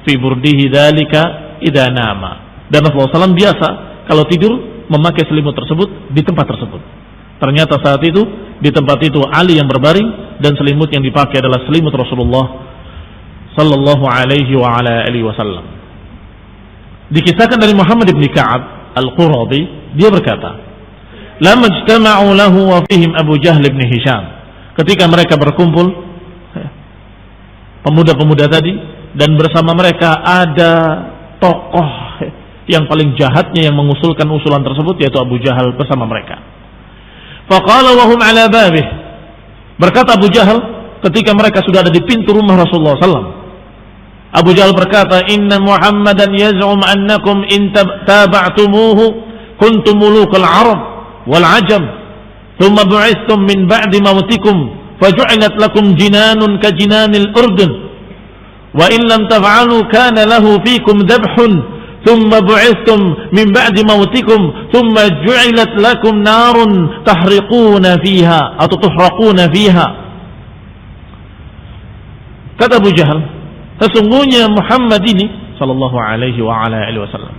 fi burdihi dzalika idza nama. Dan Rasulullah SAW biasa kalau tidur memakai selimut tersebut di tempat tersebut. Ternyata saat itu di tempat itu Ali yang berbaring, dan selimut yang dipakai adalah selimut Rasulullah sallallahu alaihi wa ala alihi wasallam. Dikisahkan dari Muhammad bin Ka'ab Al-Quradi, dia berkata, "Lam ijtama'u lahu wa fihim Abu Jahl bin Hisham." Ketika mereka berkumpul pemuda-pemuda tadi, dan bersama mereka ada tokoh yang paling jahatnya yang mengusulkan usulan tersebut, yaitu Abu Jahal bersama mereka. Faqala wa hum ala babih, berkata Abu Jahal ketika mereka sudah ada di pintu rumah Rasulullah SAW. Abu Jahal berkata, "Inna Muhammadan yaz'um annakum in taba'tumuhu kuntum mulukal Arab wal Ajam, thumma bu'ithtum min ba'di mautikum faju'ilat lakum jinanun ka jinanil Urdun, wa in lam taf'alu kana lahu fikum dhabhun, thumma bu'ithtum min ba'di mautikum thumma ju'ilat lakum narun tahriquna fiha atau tuhraquna fiha." Kata Abu Jahal, sesungguhnya Muhammad ini sallallahu alaihi wa ala alihi wasallam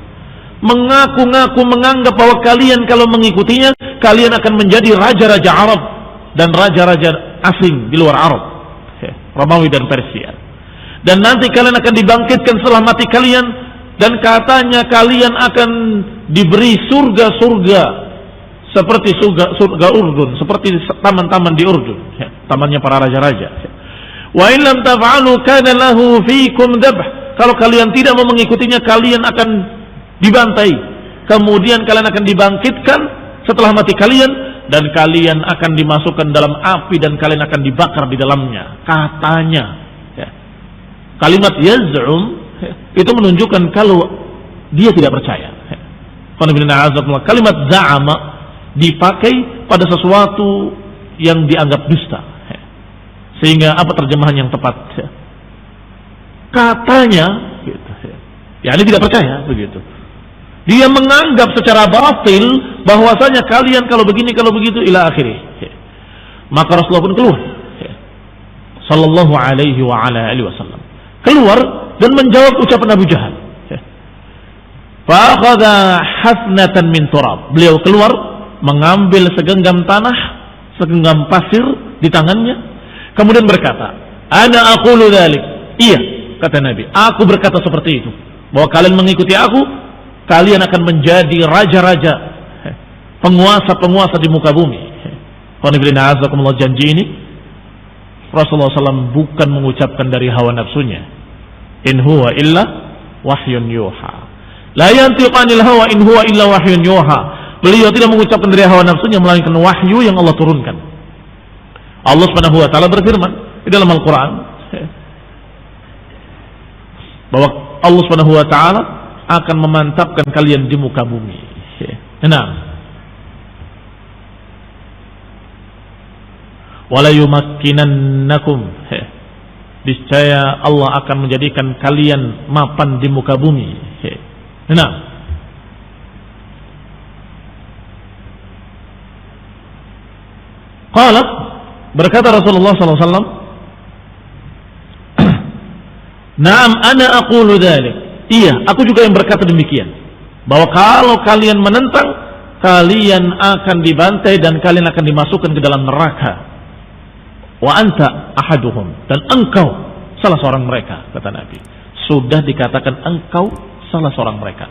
mengaku-ngaku menganggap bahwa kalian kalau mengikutinya kalian akan menjadi raja-raja Arab dan raja-raja asing di luar Arab, Romawi dan Persia, dan nanti kalian akan dibangkitkan setelah mati kalian, dan katanya kalian akan diberi surga-surga seperti surga Urdun, seperti taman-taman di Urdun, tamannya para raja-raja. Wa in lam taf'alu kana lahu fikum dhabh, kalau kalian tidak mau mengikutinya kalian akan dibantai, kemudian kalian akan dibangkitkan setelah mati kalian, dan kalian akan dimasukkan dalam api dan kalian akan dibakar di dalamnya. Katanya. Kalimat yaz'um itu menunjukkan kalau dia tidak percaya. Kalimat za'ama dipakai pada sesuatu yang dianggap dusta. Sehingga apa terjemahan yang tepat? Katanya, gitu. Ya, ini tidak percaya begitu. Dia menganggap secara batil bahwasanya kalian kalau begini kalau begitu ila akhirih. Maka Rasulullah pun keluar. Sallallahu alaihi wa ala alihi wasallam. Keluar dan menjawab ucapan Abu Jahal. Fa akhadha hasnatan min turab. Beliau keluar mengambil segenggam tanah, segenggam pasir di tangannya, kemudian berkata, "Ana aqulu dzalik." Iya, kata Nabi, aku berkata seperti itu, bahwa kalian mengikuti aku, kalian akan menjadi raja-raja, penguasa-penguasa di muka bumi. Qanibillah, janji ini Rasulullah SAW bukan mengucapkan dari hawa nafsunya. In huwa illa wahyun yuha. La yantiqu anil hawa in huwa illa wahyun yuha. Beliau tidak mengucapkan dari hawa nafsunya, melainkan wahyu yang Allah turunkan. Allah Subhanahu wa taala berfirman di dalam Al-Qur'an bahwa Allah Subhanahu wa taala akan memantapkan kalian di muka bumi. Nah, wala yumakkinannakum, niscaya Allah akan menjadikan kalian mapan di muka bumi. Nah, qala, berkata Rasulullah SAW, "Na'am, ana aqulu dzalik." Iya, aku juga yang berkata demikian, bahwa kalau kalian menentang, kalian akan dibantai dan kalian akan dimasukkan ke dalam neraka. Wa anta ahaduhum, dan engkau salah seorang mereka, kata Nabi. Sudah dikatakan engkau salah seorang mereka.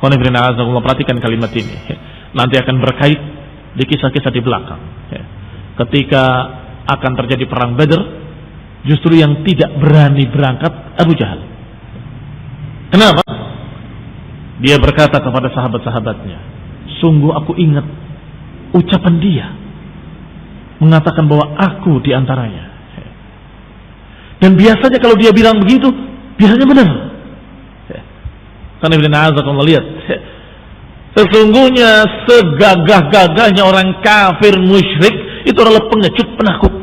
Perhatikan kalimat ini. Nanti akan berkait di kisah-kisah di belakang. Ketika akan terjadi perang Badr, justru yang tidak berani berangkat Abu Jahal. Kenapa? Dia berkata kepada sahabat-sahabatnya, sungguh aku ingat ucapan dia, mengatakan bahwa aku diantaranya. Dan biasanya kalau dia bilang begitu, biasanya benar. Karena Ibn Azad lihat, sesungguhnya segagah-gagahnya orang kafir musyrik itu adalah pengecut, penakut.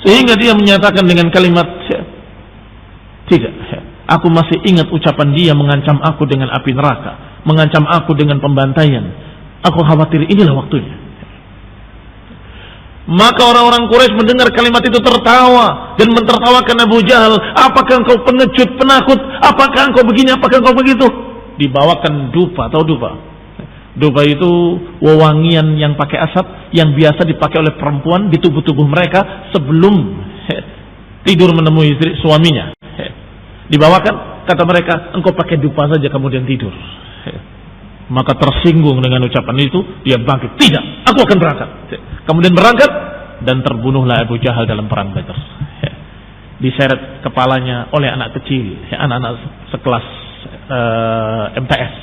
Sehingga dia menyatakan dengan kalimat, tidak, aku masih ingat ucapan dia mengancam aku dengan api neraka, mengancam aku dengan pembantaian. Aku khawatir inilah waktunya. Maka orang-orang Quraisy mendengar kalimat itu tertawa dan mentertawakan Abu Jahal. Apakah engkau pengecut, penakut? Apakah engkau begini? Apakah engkau begitu? Dibawakan dupa, atau dupa. Dupa itu wewangian yang pakai asap, yang biasa dipakai oleh perempuan di tubuh-tubuh mereka sebelum tidur menemui istri suaminya. Dibawakan, kata mereka, engkau pakai dupa saja kemudian tidur. Maka tersinggung dengan ucapan itu, dia bangkit. Tidak, aku akan berangkat. Kemudian berangkat dan terbunuhlah Abu Jahal dalam perang Badar. Diseret kepalanya oleh anak kecil, anak-anak sekelas MTS,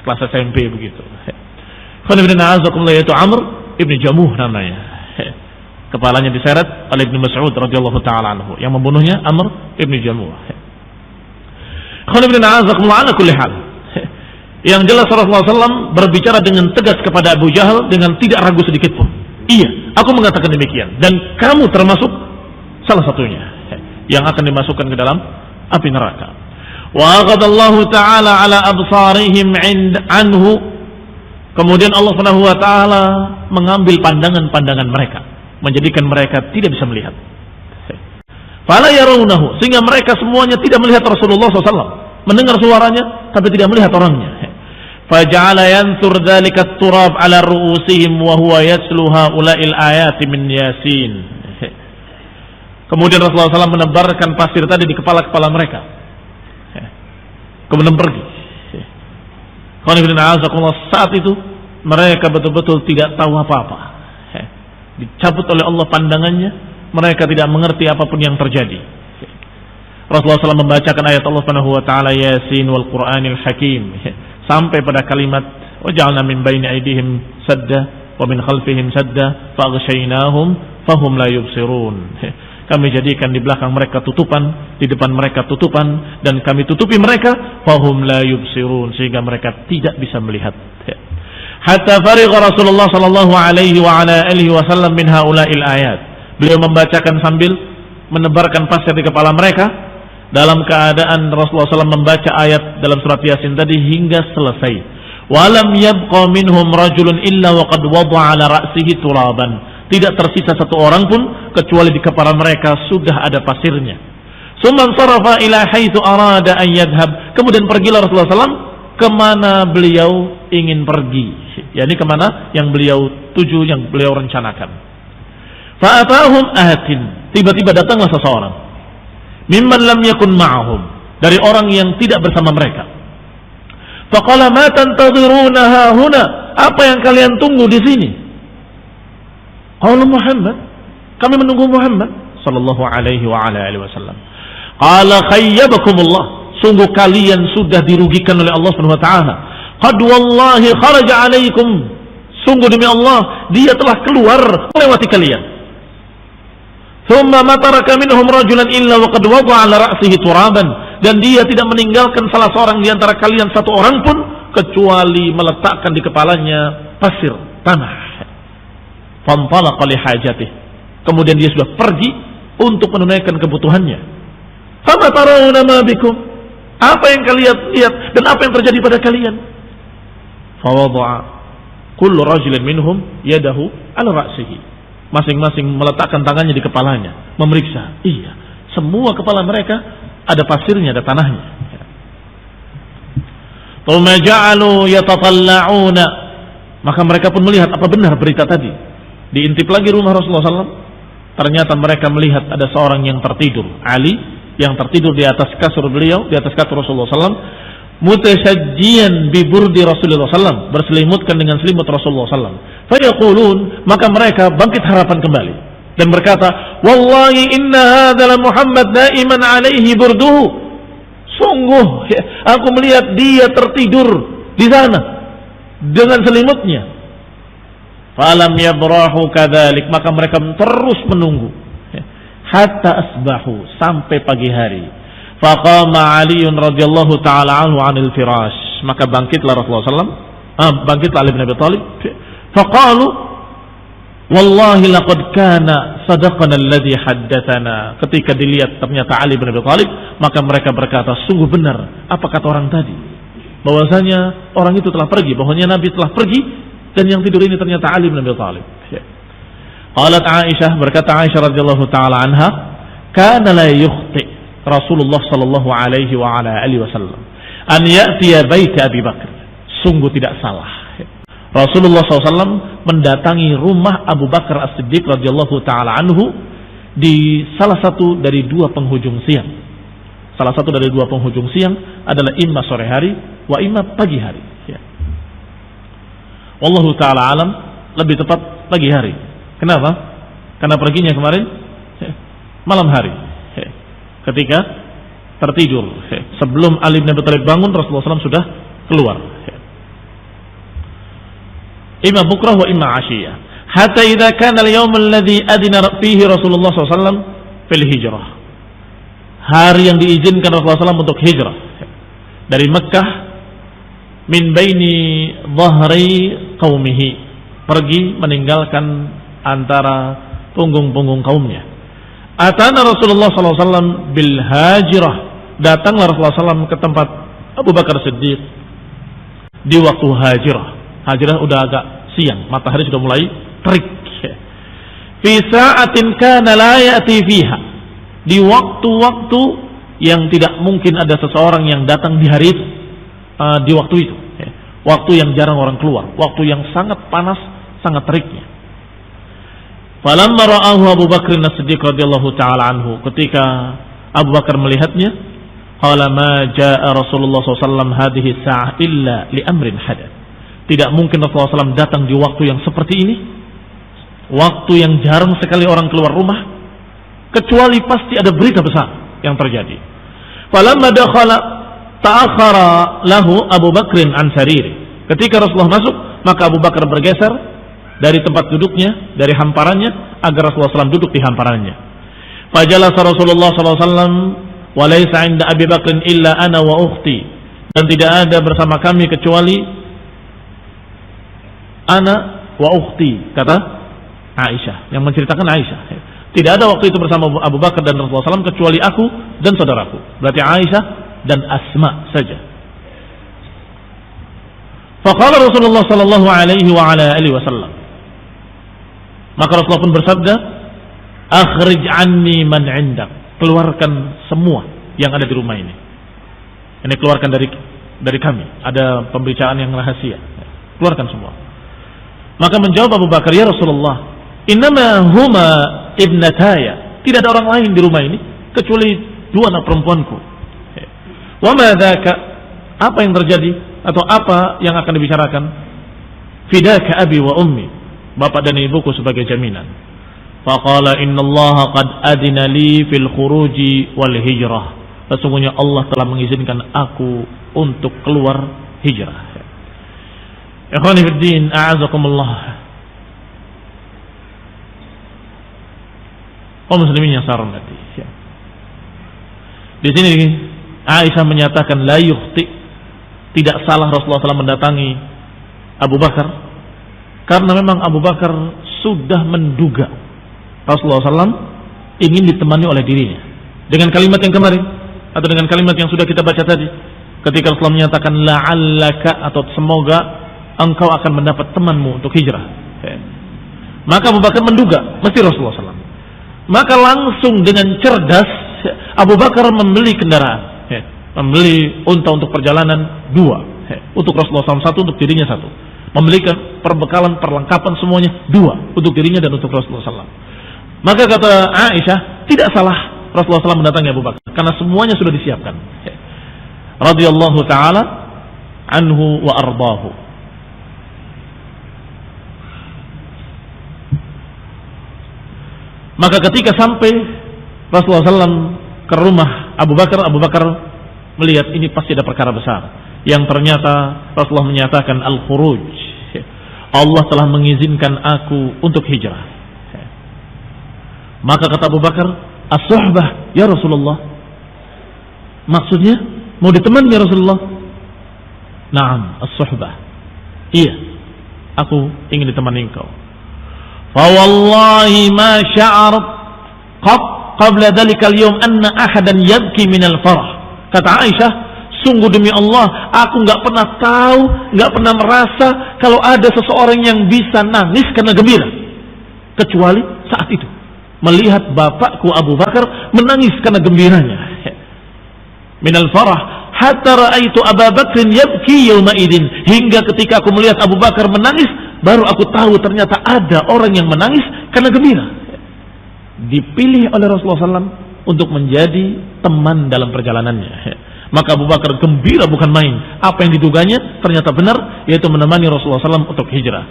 sekelas SMP begitu. Yaitu Amr ibn Jamuh namanya. Kepalanya diseret oleh Ibnu Mas'ud radhiyallahu taala anhu. Yang membunuhnya Amr ibn Jamuh. Yang jelas Rasulullah SAW berbicara dengan tegas kepada Abu Jahal dengan tidak ragu sedikit pun. Iya, aku mengatakan demikian, dan kamu termasuk salah satunya yang akan dimasukkan ke dalam api neraka. Wa aghadallahu ta'ala ala absarihim anhu. Kemudian Allah Subhanahu wa taala mengambil pandangan-pandangan mereka, menjadikan mereka tidak bisa melihat. Fala yarawnahu, sehingga mereka semuanya tidak melihat Rasulullah SAW, mendengar suaranya tapi tidak melihat orangnya. Faja'ala yansur dzalika turab ala ru'usihim wa huwa yaslu haula'il ayati min Yasin. Kemudian Rasulullah SAW menebarkan pasir tadi di kepala-kepala mereka. Kemudian pergi. Saat itu mereka betul-betul tidak tahu apa-apa. Dicabut oleh Allah pandangannya, mereka tidak mengerti apapun yang terjadi. Rasulullah SAW membacakan ayat Allah Subhanahu wa taala, Yasin wal Qur'anil Hakim, sampai pada kalimat Wa ja'alna min baini aydihim sadda wa min khalfihim sadda fa aghshaynahum fahum la yubsirun. Kami jadikan di belakang mereka tutupan, di depan mereka tutupan, dan kami tutupi mereka, fahum la yubsirun, sehingga mereka tidak bisa melihat. Hatta farigha Rasulullah sallallahu alaihi wa ala alihi wasallam min haula'il ayat. Beliau membacakan sambil menebarkan pasir di kepala mereka, dalam keadaan Rasulullah SAW membaca ayat dalam surat Yasin tadi hingga selesai. Walam yabqa minhum rajulun illa wa qad wada'a ala ra'sihi turaban. Tidak tersisa satu orang pun kecuali di kepala mereka sudah ada pasirnya. Summan sarafa ila haitsu arada an yadhhab. Kemudian pergilah Rasulullah SAW kemana beliau ingin pergi. Yani kemana yang beliau tuju, yang beliau rencanakan. Fa'atahum atin. Tiba-tiba datanglah seseorang. Mimman lam yakun ma'ahum. Dari orang yang tidak bersama mereka. Faqala ma tantadhiruna hahuna. Apa yang kalian tunggu di sini? Qala Muhammad, kami menunggu Muhammad sallallahu alaihi wa ala alihi wasallam. Qala khayyabakumullah, sungguh kalian sudah dirugikan oleh Allah Subhanahu wa taala. Qad wallahi kharaja alaikum, sungguh demi Allah dia telah keluar melewati kalian. Thumma ma taraka minhum rajulan illa wa qad wada'a ala ra'sihi turaban, dan dia tidak meninggalkan salah seorang di antara kalian satu orang pun kecuali meletakkan di kepalanya pasir tanah. Fantalaqa li hajatih. Kemudian dia sudah pergi untuk menunaikan kebutuhannya. Fama tarawna ma bikum? Apa yang kalian lihat dan apa yang terjadi pada kalian? Fawada'a kullu rajulin minhum yadahu ala ra'sihi. Masing-masing meletakkan tangannya di kepalanya, memeriksa. Iya, semua kepala mereka ada pasirnya, ada tanahnya. Thumma ja'alu yatatalla'una. Maka mereka pun melihat apa benar berita tadi. Diintip lagi rumah Rasulullah SAW. Ternyata mereka melihat ada seorang yang tertidur, Ali, yang tertidur di atas kasur beliau, di atas kasur Rasulullah SAW, mutasajjian bi burdi Rasulullah SAW, berselimutkan dengan selimut Rasulullah SAW. Fayaqulun, maka mereka bangkit harapan kembali dan berkata, wallahi inna hadza Muhammad naiman alaihi burduhu. Sungguh aku melihat dia tertidur di sana dengan selimutnya. Falam yabrahu kadzalik, maka mereka terus menunggu hatta asbahu, sampai pagi hari. Faqama Ali radhiyallahu taala anhu 'anil firash, maka bangkitlah Rasulullah sallallahu alaihi wasallam, bangkitlah Ali bin Abi Thalib. Faqalu wallahi laqad kana sadaqana alladhi haddatsana. Ketika dilihat ternyata Ali bin Abi Thalib, maka mereka berkata, sungguh benar apa kata orang tadi, bahwasanya orang itu telah pergi, bahwasanya Nabi telah pergi, dan yang tidur ini ternyata Ali bin Abi Thalib. Qalat Aisyah, berkata Aisyah radhiyallahu taala anha, kana la yukhti Rasulullah sallallahu alaihi wa ala alihi wasallam an ya'tiya bait Abi Bakar. Sungguh tidak salah Rasulullah SAW mendatangi rumah Abu Bakar As-Siddiq radhiyallahu taala anhu di salah satu dari dua penghujung siang. Salah satu dari dua penghujung siang adalah imma sore hari wa imma pagi hari. Wallahu ta'ala alam, lebih tepat pagi hari. Kenapa? Karena perginya kemarin malam hari, ketika tertidur. Sebelum Ali bin Abi Thalib bangun, Rasulullah SAW sudah keluar. Imma bukrah wa imma asyiyah. Hatta idza kana al-yawm alladhi adina fihi Rasulullah SAW fil hijrah. Hari yang diizinkan Rasulullah SAW untuk hijrah dari Mekkah, min baini dhahri qaumihi, pergi meninggalkan antara punggung-punggung kaumnya. Atana Rasulullah SAW bil hajirah, datanglah Rasulullah SAW ke tempat Abu Bakar Siddiq di waktu hajirah. Hajirah udah agak siang, matahari sudah mulai terik. Fi sa'atin kana la ya'ti fiha, di waktu-waktu yang tidak mungkin ada seseorang yang datang di hari itu, di waktu itu. Waktu yang jarang orang keluar, waktu yang sangat panas, sangat teriknya. Falamma ra'ahu Abu Bakr As-Siddiq radhiyallahu taala anhu, ketika Abu Bakar melihatnya, qala ma jaa Rasulullah SAW hadhihi sa'ah illa li amrin hadath. Tidak mungkin Rasulullah SAW datang di waktu yang seperti ini, waktu yang jarang sekali orang keluar rumah, kecuali pasti ada berita besar yang terjadi. Falamma dakhala ta'akhara lahu Abu Bakrin an sariri. Ketika Rasulullah masuk, maka Abu Bakar bergeser dari tempat duduknya, dari hamparannya, agar Rasulullah SAW duduk di hamparannya. Fajalasa Rasulullah SAW wa laysa 'inda Abi Bakr illa ana wa ukhti, dan tidak ada bersama kami kecuali ana wa ukhti, kata Aisyah, yang menceritakan Aisyah. Tidak ada waktu itu bersama Abu Bakar dan Rasulullah SAW kecuali aku dan saudaraku. Berarti Aisyah dan Asma saja. Faqala Rasulullah sallallahu alaihi wa ala alihi wasallam. Maka Rasulullah pun bersabda, "Akhrij anni man 'indak." Keluarkan semua yang ada di rumah ini. Ini keluarkan dari kami. Ada pembicaraan yang rahasia. Keluarkan semua. Maka menjawab Abu Bakar, "Ya Rasulullah, innama huma ibnataya." Tidak ada orang lain di rumah ini kecuali dua anak perempuanku. Wa ma dzaka? Apa yang terjadi atau apa yang akan dibicarakan? Fidaka abi wa ummi, bapak dan ibuku sebagai jaminan. Faqala innallaha qad adina li fil khuruji wal hijrah. Sesungguhnya Allah telah mengizinkan aku untuk keluar hijrah. Ikhwani fid din, a'azakumullah. Kaum muslimin yang saya hormati. Di sini Aisyah menyatakan la yukhti, tidak salah Rasulullah SAW mendatangi Abu Bakar, karena memang Abu Bakar sudah menduga Rasulullah SAW ingin ditemani oleh dirinya. Dengan kalimat yang kemarin, atau dengan kalimat yang sudah kita baca tadi, ketika Rasulullah menyatakan la'allaka, atau semoga engkau akan mendapat temanmu untuk hijrah. Maka Abu Bakar menduga mesti Rasulullah SAW. Maka langsung dengan cerdas Abu Bakar membeli kendaraan, membeli unta untuk perjalanan dua, untuk Rasulullah SAW satu, untuk dirinya satu. Membelikan perbekalan, perlengkapan semuanya dua, untuk dirinya dan untuk Rasulullah SAW. Maka kata Aisyah, tidak salah Rasulullah SAW mendatangi Abu Bakar, karena semuanya sudah disiapkan. Radhiyallahu ta'ala anhu wa ardahu. Maka ketika sampai Rasulullah SAW ke rumah Abu Bakar, Abu Bakar melihat ini pasti ada perkara besar, yang ternyata Rasulullah menyatakan al-khuruj, Allah telah mengizinkan aku untuk hijrah. Maka kata Abu Bakar, as-suhbah ya Rasulullah, maksudnya mau ditemani ya Rasulullah? Naam, as-suhbah, iya, aku ingin ditemani engkau. Fa wallahi ma sya'arat qabla dhalika al-yawm anna ahadan yabki min al-farah. Kata Aisyah, sungguh demi Allah, aku nggak pernah tahu, nggak pernah merasa kalau ada seseorang yang bisa nangis karena gembira, kecuali saat itu melihat bapakku Abu Bakar menangis karena gembiranya. Minal farah hatta ra'aitu Abu Bakr yabki yawma idin, hingga ketika aku melihat Abu Bakar menangis, baru aku tahu ternyata ada orang yang menangis karena gembira. Dipilih oleh Rasulullah SAW untuk menjadi teman dalam perjalanannya. Maka Abu Bakar gembira bukan main. Apa yang diduganya ternyata benar, yaitu menemani Rasulullah SAW untuk hijrah.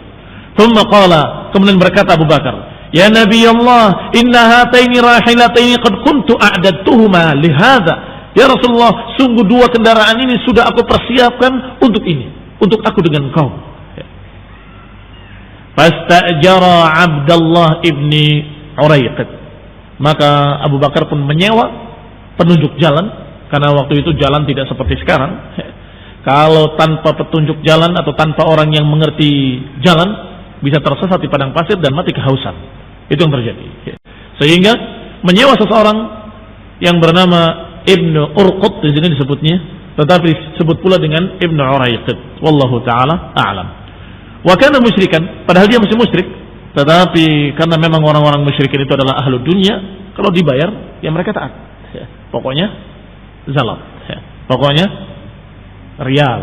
Thumma qala, kemudian berkata Abu Bakar, ya Nabi Allah, inna hataini rahilataini qad kuntu a'dadtuhuma lihada. Ya Rasulullah, sungguh dua kendaraan ini sudah aku persiapkan untuk ini, untuk aku dengan kau. Fastajara Abdullah ibni Uraiqid. Maka Abu Bakar pun menyewa penunjuk jalan, karena waktu itu jalan tidak seperti sekarang. Kalau tanpa petunjuk jalan atau tanpa orang yang mengerti jalan, bisa tersesat di padang pasir dan mati kehausan. Itu yang terjadi. Sehingga menyewa seseorang yang bernama Ibnu Urqud, di sini disebutnya, tetapi disebut pula dengan Ibnu Uraiqid. Wallahu taala a'lam. Wa kana musyrikan, padahal dia masih musyrik, tetapi karena memang orang-orang musyrikin itu adalah ahlu dunia, kalau dibayar ya mereka taat. Pokoknya zalat, pokoknya rial.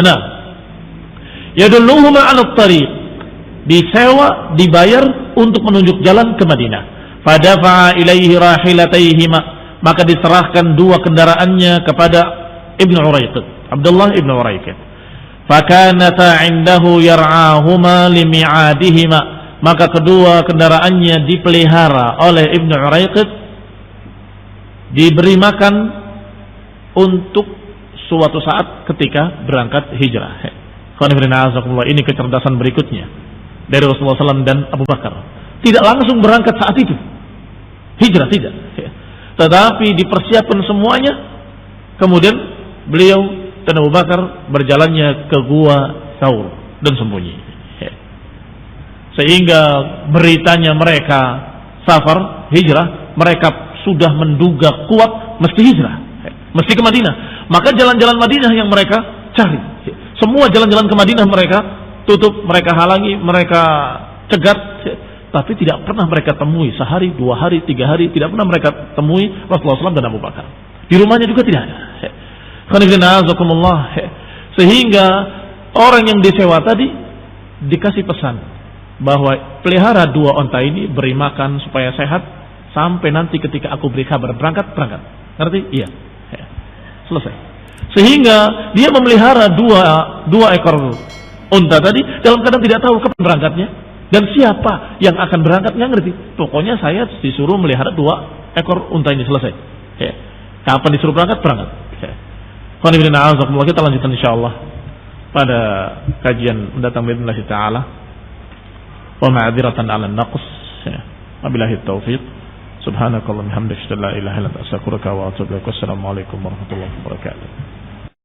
Nah, yadulluhum 'ala at-tariq, disewa, dibayar untuk menunjuk jalan ke Madinah. Fadafa'a ilaihi rahilataihima, maka diserahkan dua kendaraannya kepada Ibnu Uraiqid, Abdullah Ibnu Uraiqid. Fakanata 'indahu yar'ahuma limi'adihima, maka kedua kendaraannya dipelihara oleh Ibnu Uraiqid, diberi makan untuk suatu saat ketika berangkat hijrah. Ini kecerdasan berikutnya dari Rasulullah SAW dan Abu Bakar. Tidak langsung berangkat saat itu hijrah, tidak, tetapi dipersiapkan semuanya. Kemudian beliau dan Abu Bakar berjalannya ke gua Tsaur dan sembunyi, sehingga beritanya mereka safar hijrah, mereka sudah menduga kuat mesti hijrah, mesti ke Madinah. Maka jalan-jalan Madinah yang mereka cari, semua jalan-jalan ke Madinah mereka tutup, mereka halangi, mereka cegat, tapi tidak pernah mereka temui. Sehari, 2 hari, 3 hari tidak pernah mereka temui Rasulullah SAW dan Abu Bakar. Di rumahnya juga tidak ada. Sehingga orang yang disewa tadi dikasih pesan bahwa pelihara 2 onta ini, beri makan supaya sehat sampai nanti ketika aku beri kabar berangkat. Ngerti? Iya. Selesai. Sehingga dia memelihara dua ekor unta tadi dalam keadaan tidak tahu kapan berangkatnya dan siapa yang akan berangkat, nggak ngerti. Pokoknya saya disuruh melihara 2 ekor unta ini, selesai. Kapan disuruh berangkat. Kita lanjutkan insyaallah pada kajian mendatang باذن taala. Wa ma'dziratan 'ala an-naqs. Wabillahi taufiq. Subhanakallahumma hamdaka, la ilaha illa anta, astaghfiruka wa atubu ilaik. Wassalamu alaikum warahmatullahi wabarakatuh.